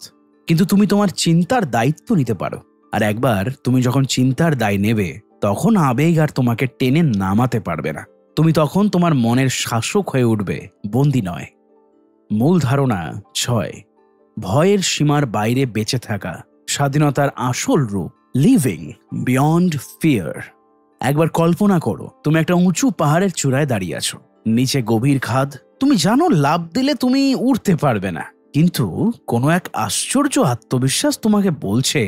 কিন্তু তুমি তোমার চিন্তার দায়িত্ব নিতে পারো। আর একবার তুমি যখন চিন্তার দায় নেবে তখন আবেগ আর তোমাকে টেনে নামাতে পারবে না। তুমি তখন তোমার মনের শাসক হয়ে উঠবে, বন্দী নয়। মূল ধারণা 6, ভয়ের সীমার বাইরে বেঁচে থাকা, স্বাধীনতার আসল রূপ, লিভিং বিয়ন্ড ফিয়ার। একবার কল্পনা করো তুমি একটা উঁচু পাহাড়ের চূড়ায় দাঁড়িয়ে আছো, নিচে গভীর খাদ। তুমি জানো লাফ দিলে তুমি উঠতে পারবে না, কিন্তু কোনো এক আশ্চর্য আত্মবিশ্বাস তোমাকে বলছে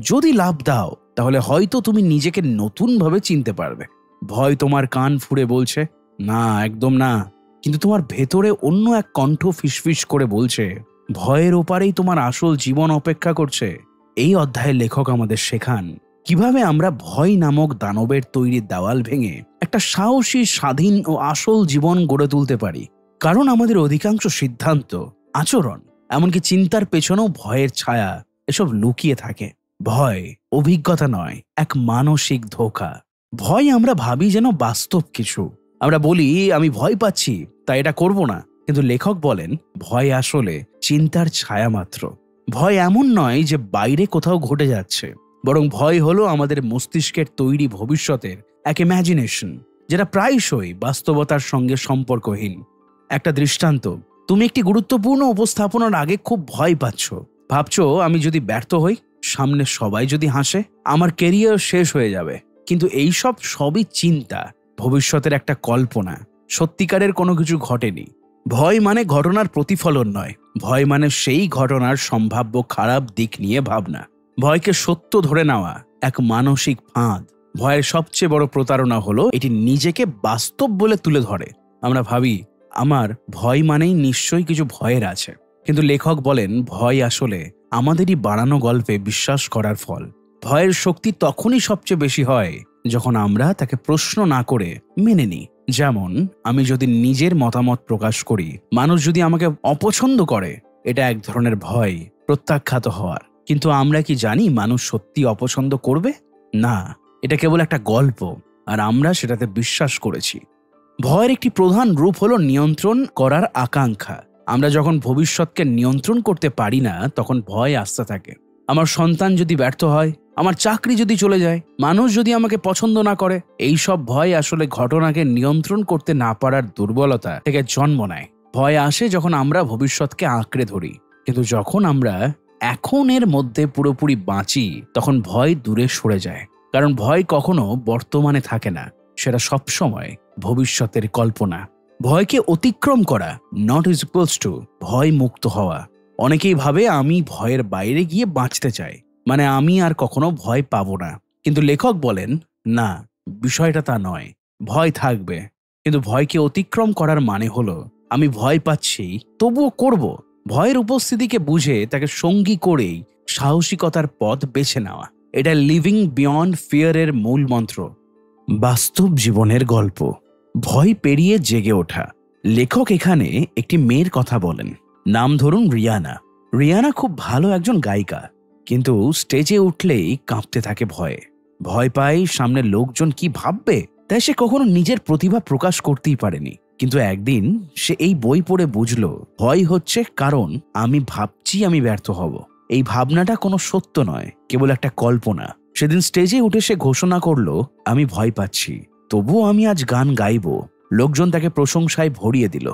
যদি লাফ দাও তাহলে হয়তো তুমি নিজেকে নতুনভাবে চিনতে পারবে। ভয় তোমার কান ফুঁড়ে বলছে না, একদম না, কিন্তু তোমার ভেতরে অন্য এক কণ্ঠ ফিসফিস করে বলছে ভয়ের ওপারেই তোমার আসল জীবন অপেক্ষা করছে। এই অধ্যায়ে লেখক আমাদের শেখান কিভাবে আমরা ভয় নামক দানবের তৈরি দেওয়াল ভেঙে একটা সাহসী, স্বাধীন ও আসল জীবন গড়ে তুলতে পারি। কারণ আমাদের অধিকাংশ সিদ্ধান্ত, আচরণ, এমনকি চিন্তার পেছনেও ভয়ের ছায়া এসব লুকিয়ে থাকে। ভয় অভিজ্ঞতা নয়, এক মানসিক ধোঁকা। ভয় আমরা ভাবি যেন বাস্তব কিছু। আমরা বলি আমি ভয় পাচ্ছি তাই এটা করব না, কিন্তু লেখক বলেন ভয় আসলে চিন্তার ছায়া মাত্র। ভয় এমন নয় যে বাইরে কোথাও ঘটে যাচ্ছে, বরং ভয় হলো আমাদের মস্তিষ্কের তৈরি ভবিষ্যতের এক ইমাজিনেশন, যেটা প্রায়শই বাস্তবতার সঙ্গে সম্পর্কহীন। একটা দৃষ্টান্ত, তুমি একটি গুরুত্বপূর্ণ উপস্থাপনার আগে খুব ভয় পাচ্ছ। ভাবছো, আমি যদি ব্যর্থ হই, সামনে সবাই যদি হাসে, আমার কেরিয়ার শেষ হয়ে যাবে। কিন্তু এই সবই চিন্তা, ভবিষ্যতের একটা কল্পনা। সত্যিকারের কোনো কিছু ঘটেনি। ভয় মানে ঘটনার প্রতিফলন নয়, ভয় মানে সেই ঘটনার সম্ভাব্য খারাপ দিক নিয়ে ভাবনা। ভয়কে সত্য ধরে নেওয়া এক মানসিক ফাঁদ। ভয়ের সবচেয়ে বড় প্রতারণা হলো এটি নিজেকে বাস্তব বলে তুলে ধরে। আমরা ভাবি আমার ভয় মানেই নিশ্চয়ই কিছু ভয়ের আছে, কিন্তু লেখক বলেন ভয় আসলে আমাদেরই বানানো গল্পে বিশ্বাস করার ফল। ভয়ের শক্তি তখনই সবচেয়ে বেশি হয় যখন আমরা তাকে প্রশ্ন না করে মেনে নিই। যেমন, আমি যদি নিজের মতামত প্রকাশ করি, মানুষ যদি আমাকে অপছন্দ করে, এটা এক ধরনের ভয়, প্রত্যাখ্যাত হওয়ার। কিন্তু আমরা কি জানি মানুষ সত্যি অপছন্দ করবে? না, এটা কেবল একটা গল্প, আর আমরা সেটাতে বিশ্বাস করেছি। ভয়ের একটি প্রধান রূপ হলো নিয়ন্ত্রণ করার আকাঙ্ক্ষা। আমরা যখন ভবিষ্যৎকে নিয়ন্ত্রণ করতে পারি না, তখন ভয় আসতে থাকে। আমার সন্তান যদি ব্যর্থ হয়, আমার চাকরি যদি চলে যায়, মানুষ যদি আমাকে পছন্দ না করে, এই সব ভয় আসলে ঘটনাকে নিয়ন্ত্রণ করতে না পারার দুর্বলতা থেকে জন্ম নেয়। ভয় আসে যখন আমরা ভবিষ্যৎকে আঁকড়ে ধরি, কিন্তু যখন আমরা এখনের মধ্যে পুরোপুরি বাঁচি, তখন ভয় দূরে সরে যায়। কারণ ভয় কখনো বর্তমানে থাকে না, সেটা সবসময় ভবিষ্যতের কল্পনা। ভয়কে অতিক্রম করা নট ইজ ইকুয়ালস টু ভয় মুক্ত হওয়া। অনেকেই ভাবে আমি ভয়ের বাইরে গিয়ে বাঁচতে চাই, মানে আমি আর কখনো ভয় পাবো না। কিন্তু লেখক বলেন না, বিষয়টা তা নয়। ভয় থাকবে, কিন্তু ভয়কে অতিক্রম করার মানে হলো আমি ভয় পাচ্ছি তবুও করব। ভয়ের উপস্থিতিকে বুঝে তাকে সঙ্গী করেই সাহসিকতার পথ বেছে নেওয়া। এটা লিভিং বিয়ন্ড ফিয়ারের মূল মন্ত্র। বাস্তব জীবনের গল্প, ভয় পেরিয়ে জেগে ওঠা। লেখক এখানে একটি মেয়ের কথা বলেন, নাম ধরুন রিয়ানা। রিয়ানা খুব ভালো একজন গায়িকা, কিন্তু স্টেজে উঠলেই কাঁপতে থাকে ভয়ে। ভয় পায় সামনের লোকজন কি ভাববে, তাই সে কখনো নিজের প্রতিভা প্রকাশ করতেই পারেনি। কিন্তু একদিন সে এই বই পড়ে বুঝল, ভয় হচ্ছে কারণ আমি ভাবছি আমি ব্যর্থ হব। এই ভাবনাটা কোনো সত্য নয়, কেবল একটা কল্পনা। সেদিন স্টেজে উঠে সে ঘোষণা করলো, আমি ভয় পাচ্ছি, তবুও আমি আজ গান গাইব। লোকজন তাকে প্রশংসায় ভরিয়ে দিল।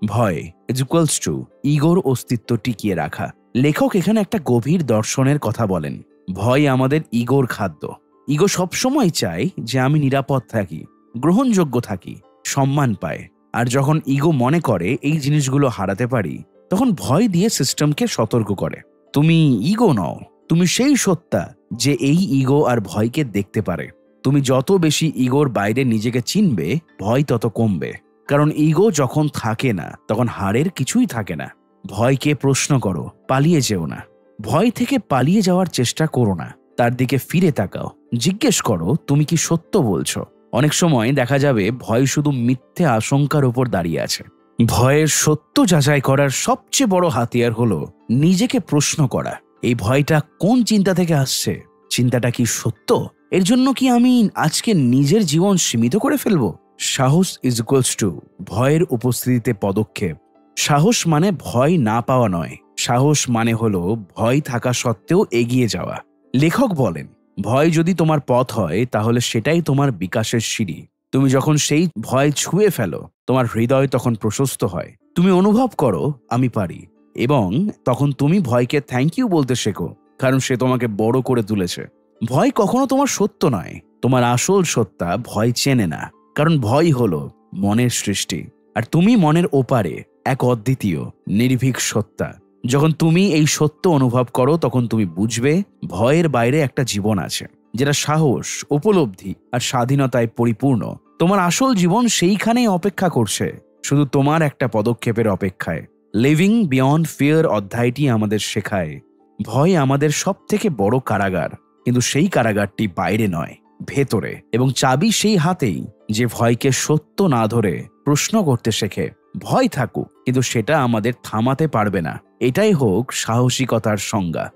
ভয় ইজ ইকুয়ালস টু ইগোর অস্তিত্ব টিকিয়ে রাখা। লেখক এখানে একটা গভীর দর্শনের কথা বলেন। ভয় আমাদের ইগোর খাদ্য। ইগো সবসময় চায় যে আমি নিরাপদ থাকি, গ্রহণযোগ্য থাকি, সম্মান পায়। আর যখন ইগো মনে করে এই জিনিসগুলো হারাতে পারি, তখন ভয় দিয়ে সিস্টেমকে সতর্ক করে, তুমি ইগো নও, তুমি সেই সত্তা যে এই ইগো আর ভয়কে দেখতে পারে। তুমি যত বেশি ইগোর বাইরে নিজেকে চিনবে, ভয় তত কমবে। কারণ ইগো যখন থাকে না, তখন হারের কিছুই থাকে না। ভয়কে প্রশ্ন করো, পালিয়ে যেও না। ভয় থেকে পালিয়ে যাওয়ার চেষ্টা করো না, তার দিকে ফিরে তাকাও। জিজ্ঞেস করো, তুমি কি সত্য বলছো? অনেক সময় দেখা যাবে ভয় শুধু মিথ্যে আশঙ্কার উপর দাঁড়িয়ে আছে। ভয়ের সত্য যাচাই করার সবচেয়ে বড় হাতিয়ার হলো নিজেকে প্রশ্ন করা, এই ভয়টা কোন চিন্তা থেকে আসছে? চিন্তাটা কি সত্য? এর জন্য কি আমি আজকে নিজের জীবন সীমিত করে ফেলবো? সাহস ইজ ইকুয়ালস টু ভয়ের উপস্থিতিতে পদক্ষেপ। সাহস মানে ভয় না পাওয়া নয়, সাহস মানে হলো ভয় থাকা সত্ত্বেও এগিয়ে যাওয়া। লেখক বলেন, ভয় যদি তোমার পথ হয়, তাহলে সেটাই তোমার বিকাশের সিঁড়ি। তুমি যখন সেই ভয় ছুঁয়ে ফেলো, তোমার হৃদয় তখন প্রশস্ত হয়। তুমি অনুভব করো আমি পারি, এবং তখন তুমি ভয়কে থ্যাংক ইউ বলতে শেখো, কারণ সে তোমাকে বড় করে তুলেছে। ভয় কখনো তোমার সত্য নয়, তোমার আসল সত্তা ভয় চেনে না। কারণ ভয় হলো মনের সৃষ্টি, আর তুমি মনের ওপারে এক অদ্বিতীয় নির্ভীক সত্তা। যখন তুমি এই সত্য অনুভব করো, তখন তুমি বুঝবে ভয়ের বাইরে একটা জীবন আছে, যেটা সাহস, উপলব্ধি আর স্বাধীনতায় পরিপূর্ণ। তোমার আসল জীবন সেইখানেই অপেক্ষা করছে, শুধু তোমার একটা পদক্ষেপের অপেক্ষায়। লিভিং বিয়ন্ড ফিয়ার অধ্যায়টি আমাদের শেখায়, ভয় আমাদের সব থেকে বড় কারাগার, কিন্তু সেই কারাগারটি বাইরে নয়, ভেতরে। এবং চাবি সেই হাতেই যে ভয়কে সত্য না ধরে প্রশ্ন করতে শেখে। ভয় থাকুক, কিন্তু সেটা আমাদের থামাতে পারবে না। এটাই হোক সাহসিকতার সংজ্ঞা।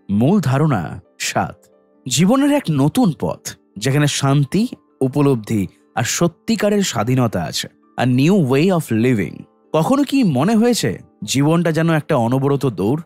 মূল ধারণা 7, জীবনের এক নতুন পথ, যেখানে শান্তি, উপলব্ধি আর সত্যিকারের স্বাধীনতা আছে। আর নিউ ওয়ে অফ লিভিং। কখনো কি মনে হয়েছে জীবনটা যেন একটা অনবরত দৌড়?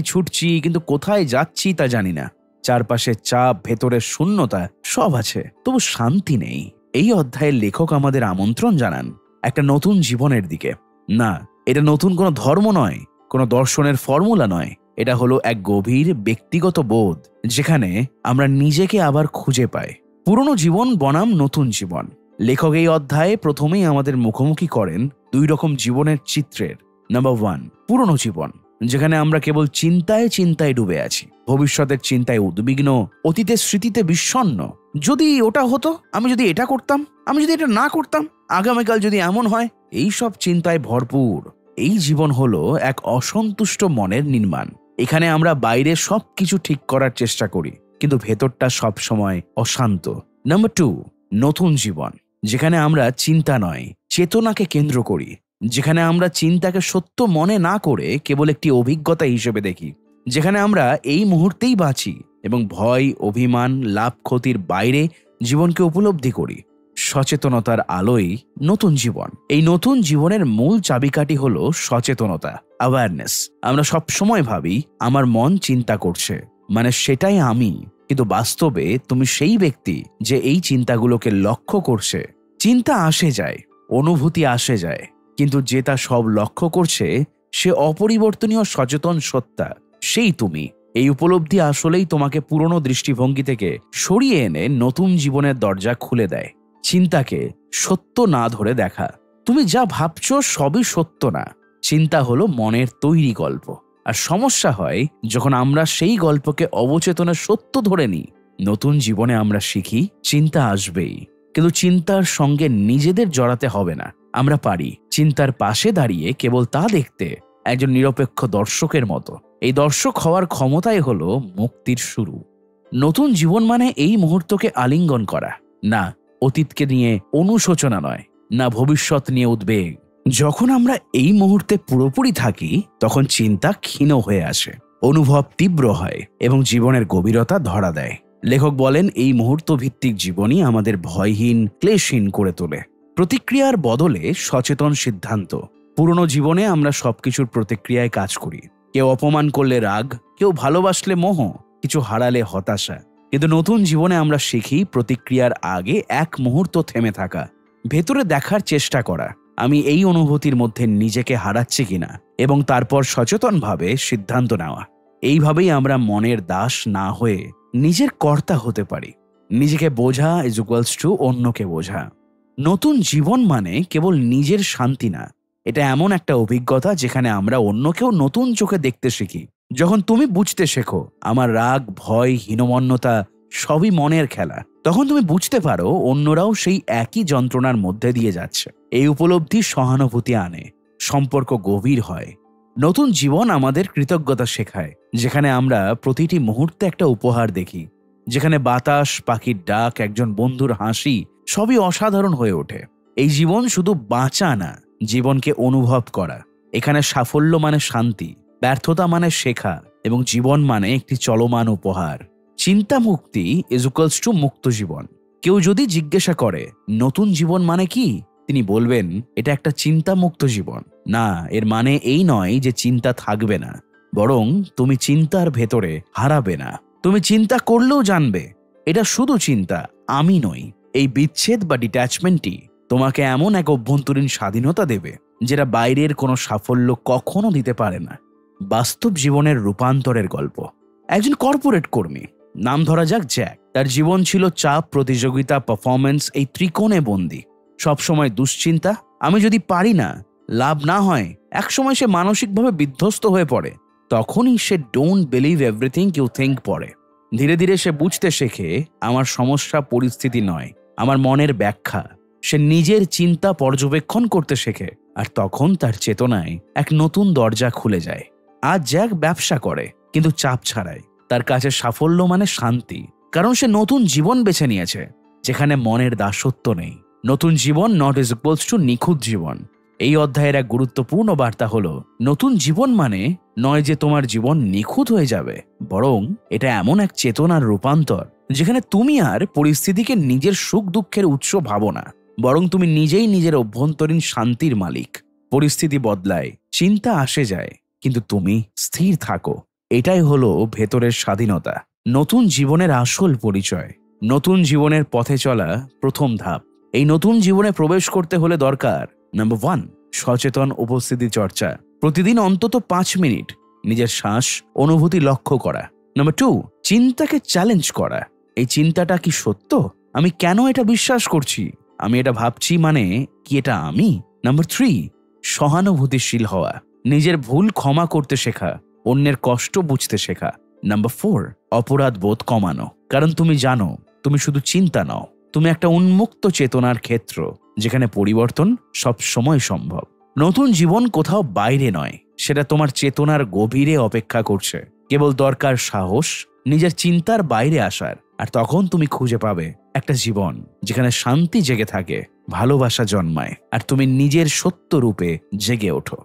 ছুটছি কিন্তু কোথায় যাচ্ছি তা জানি না। চারপাশে চাপ, ভেতরের শূন্যতা সব আছে, তবু শান্তি নেই। এই অধ্যায়ের লেখক আমাদের আমন্ত্রণ জানান একটা নতুন জীবনের দিকে। না, এটা নতুন কোনো ধর্ম নয়, কোনো দর্শনের ফর্মুলা নয়। এটা হলো এক গভীর ব্যক্তিগত বোধ, যেখানে আমরা নিজেকে আবার খুঁজে পাই। পুরনো জীবন বনাম নতুন জীবন। লেখক এই অধ্যায়ে প্রথমেই আমাদের মুখোমুখি করেন দুই রকম জীবনের চিত্রের। নাম্বার 1, পুরনো জীবন, যেখানে আমরা কেবল চিন্তায় চিন্তায় ডুবে আছি, ভবিষ্যতের চিন্তায় উদ্বিগ্ন, অতীতের স্মৃতিতে বিষণ্ণ। যদি ওটা হতো, আমি যদি এটা করতাম, আমি যদি এটা না করতাম, আগামীকাল যদি এমন হয়, এই সব চিন্তায় ভরপুর। এই জীবন হলো এক অসন্তুষ্ট মনের নির্মাণ। এখানে আমরা বাইরে সবকিছু ঠিক করার চেষ্টা করি, কিন্তু ভেতরটা সবসময় অশান্ত। নাম্বার 2, নতুন জীবন, যেখানে আমরা চিন্তা নয়, চেতনাকে কেন্দ্র করি, যেখানে আমরা চিন্তাকে সত্য মনে না করে কেবল একটি অভিজ্ঞতা হিসেবে দেখি, যেখানে আমরা এই মুহূর্তেই বাঁচি এবং ভয়, অভিমান, লাভ ক্ষতির বাইরে জীবনকে উপলব্ধি করি। সচেতনতার আলোয় নতুন জীবন। এই নতুন জীবনের মূল চাবিকাঠি হলো সচেতনতা, অ্যাওয়ারনেস। আমরা সবসময় ভাবি আমার মন চিন্তা করছে, মানে সেটাই আমি, কিন্তু বাস্তবে তুমি সেই ব্যক্তি যে এই চিন্তাগুলোকে লক্ষ্য করছে। চিন্তা আসে যায়, অনুভূতি আসে যায়, কিন্তু যে তা সব লক্ষ্য করছে সে অপরিবর্তনীয় সচেতন সত্তা, সেই তুমি। এই উপলব্ধি আসলেই তোমাকে পুরনো দৃষ্টিভঙ্গি থেকে সরিয়ে এনে নতুন জীবনের দরজা খুলে দেয়। চিন্তাকে সত্য না ধরে দেখা। তুমি যা ভাবছো সবই সত্য না। চিন্তা হলো মনের তৈরি গল্প। আর সমস্যা হয় যখন আমরা সেই গল্পকে অবচেতনে সত্য ধরে নিই। নতুন জীবনে আমরা শিখি চিন্তা আসবেই, কিন্তু চিন্তার সঙ্গে নিজেদের জড়াতে হবে না। আমরা পারি চিন্তার পাশে দাঁড়িয়ে কেবল তা দেখতে, একজন নিরপেক্ষ দর্শকের মতো। এই দর্শক হওয়ার ক্ষমতাই হলো মুক্তির শুরু। নতুন জীবন মানে এই মুহূর্তকে আলিঙ্গন করা, না অতীতকে নিয়ে অনুশোচনা নয়, না ভবিষ্যৎ নিয়ে উদ্বেগ। যখন আমরা এই মুহূর্তে পুরোপুরি থাকি, তখন চিন্তা ক্ষীণ হয়ে আসে, অনুভব তীব্র হয় এবং জীবনের গভীরতা ধরা দেয়। লেখক বলেন এই মুহূর্ত ভিত্তিক জীবনই আমাদের ভয়হীন, ক্লেশহীন করে তোলে। প্রতিক্রিয়ার বদলে সচেতন সিদ্ধান্ত। পুরনো জীবনে আমরা সবকিছুর প্রতিক্রিয়ায় কাজ করি। কেউ অপমান করলে রাগ, কেউ ভালোবাসলে মোহ, কিছু হারালে হতাশা। কিন্তু নতুন জীবনে আমরা শিখি প্রতিক্রিয়ার আগে এক মুহূর্ত থেমে থাকা, ভেতরে দেখার চেষ্টা করা আমি এই অনুভূতির মধ্যে নিজেকে হারাচ্ছি কিনা, এবং তারপর সচেতনভাবে সিদ্ধান্ত নেওয়া। এইভাবেই আমরা মনের দাস না হয়ে নিজের কর্তা হতে পারি। নিজেকে বোঝা ইজ ইকুয়ালস টু অন্যকে বোঝা। নতুন জীবন মানে কেবল নিজের শান্তি না, এটা এমন একটা অভিজ্ঞতা যেখানে আমরা অন্যকেও নতুন চোখে দেখতে শিখি। যখন তুমি বুঝতে শেখো আমার রাগ, ভয়, হীনমন্যতা সবই মনের খেলা, তখন তুমি বুঝতে পারো অন্যরাও সেই একই যন্ত্রণার মধ্যে দিয়ে যাচ্ছে। এই উপলব্ধি সহানুভূতি আনে, সম্পর্ক গভীর হয়। নতুন জীবন আমাদের কৃতজ্ঞতা শেখায়, যেখানে আমরা প্রতিটি মুহূর্তে একটা উপহার দেখি, যেখানে বাতাস, পাখির ডাক, একজন বন্ধুর হাসি সবই অসাধারণ হয়ে ওঠে। এই জীবন শুধু বাঁচা না, জীবনকে অনুভব করা। এখানে সাফল্য মানে শান্তি, ব্যর্থতা মানে শেখা, এবং জীবন মানে একটি চলমান উপহার। চিন্তা মুক্তি ইজ ইকুয়ালস টু মুক্ত জীবন। কেউ যদি জিজ্ঞাসা করে নতুন জীবন মানে কি, তিনি বলবেন এটা একটা চিন্তা মুক্ত জীবন। না, এর মানে এই নয় যে চিন্তা থাকবে না, বরং তুমি চিন্তার ভেতরে হারাবে না। তুমি চিন্তা করলেও জানবে এটা শুধু চিন্তা, আমি নই। এই বিচ্ছেদ বা ডিট্যাচমেন্টই তোমাকে এমন এক অভ্যন্তরীণ স্বাধীনতা দেবে যেটা বাইরের কোনো সাফল্য কখনো দিতে পারে না। বাস্তব জীবনের রূপান্তরের গল্প। একজন কর্পোরেট কর্মী, নাম ধরা যাক জ্যাক। তার জীবন ছিল চাপ, প্রতিযোগিতা, পারফরমেন্স, এই ত্রিকোণে বন্দী। সবসময় দুশ্চিন্তা, আমি যদি পারি না, লাভ না হয়। একসময় সে মানসিকভাবে বিধ্বস্ত হয়ে পড়ে। তখনই সে don't believe everything you think পড়ে। ধীরে ধীরে সে বুঝতে শেখে আমার সমস্যা পরিস্থিতি নয়, আমার মনের ব্যাখ্যা। সে নিজের চিন্তা পর্যবেক্ষণ করতে শেখে, আর তখন তার চেতনায় এক নতুন দরজা খুলে যায়। আজ জ্যাক ব্যবসা করে, কিন্তু চাপ ছাড়াই। তার কাছে সাফল্য মানে শান্তি, কারণ সে নতুন জীবন বেছে নিয়েছে, যেখানে মনের দাসত্ব নেই। নতুন জীবন নট ইজ ইকুয়ালস টু নিখুঁত জীবন। এই অধ্যায়ের এক গুরুত্বপূর্ণ বার্তা হলো নতুন জীবন মানে নয় যে তোমার জীবন নিখুঁত হয়ে যাবে, বরং এটা এমন এক চেতনার রূপান্তর যেখানে তুমি আর পরিস্থিতিকে নিজের সুখ দুঃখের উৎস ভাবো না, বরং তুমি নিজেই নিজের অভ্যন্তরীণ শান্তির মালিক। পরিস্থিতি বদলায়, চিন্তা আসে যায়, কিন্তু তুমি স্থির থাকো। এটাই হলো ভেতরের স্বাধীনতা, নতুন জীবনের আসল পরিচয়। নতুন জীবনের পথে চলা প্রথম ধাপ। এই নতুন জীবনে প্রবেশ করতে হলে দরকার নাম্বার 1, সচেতন উপস্থিতি চর্চা। প্রতিদিন অন্তত 5 মিনিট নিজের শ্বাস অনুভূতি লক্ষ্য করা। নাম্বার 2, চিন্তাকে চ্যালেঞ্জ করা। এই চিন্তাটা কি সত্য? আমি কেন এটা বিশ্বাস করছি? আমি এটা ভাবছি মানে কি এটা আমি? নাম্বার 3, সহানুভূতিশীল হওয়া। নিজের ভুল ক্ষমা করতে শেখা, অন্যের কষ্ট বুঝতে শেখা। নাম্বার 4, অপরাধ বোধ কমানো। কারণ তুমি জানো তুমি শুধু চিন্তা নও, তুমি একটা উন্মুক্ত চেতনার ক্ষেত্র যেখানে পরিবর্তন সব সময় সম্ভব। নতুন জীবন কোথাও বাইরে নয়, সেটা তোমার চেতনার গভীরে অপেক্ষা করছে। কেবল দরকার সাহস নিজের চিন্তার বাইরে আসার, আর তখন তুমি খুঁজে পাবে একটা জীবন যেখানে শান্তি জেগে থাকে, ভালোবাসা জন্মায়, আর তুমি নিজের সত্য রূপে জেগে ওঠো।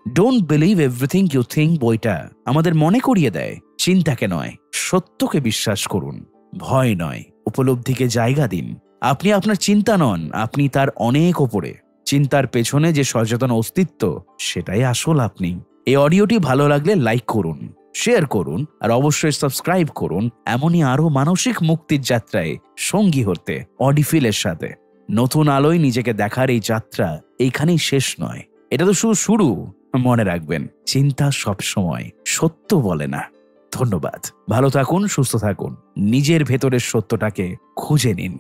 Don't believe everything you think বইটা আমাদের মনে করিয়ে দেয় চিন্তাকে নয়, সত্যকে বিশ্বাস করুন। ভয় নয়, উপলব্ধিকে জায়গা দিন। আপনি আপনার চিন্তা নন, আপনি তার অনেক ওপরে। চিন্তার পেছনে যে সচেতন অস্তিত্ব, সেটাই আসল আপনি। এই অডিওটি ভালো লাগলে লাইক করুন, শেয়ার করুন, আর অবশ্যই সাবস্ক্রাইব করুন এমনই আরো মানসিক মুক্তির যাত্রায় সঙ্গী হতে অডিফিলের সাথে। নতুন আলোয় নিজেকে দেখার এই যাত্রা এইখানেই শেষ নয়, এটা তো শুধু শুরু। মনে রাখবেন, চিন্তা সবসময় সত্য বলে না। ধন্যবাদ। ভালো থাকুন, সুস্থ থাকুন, নিজের ভেতরের সত্যটাকে খুঁজে নিন।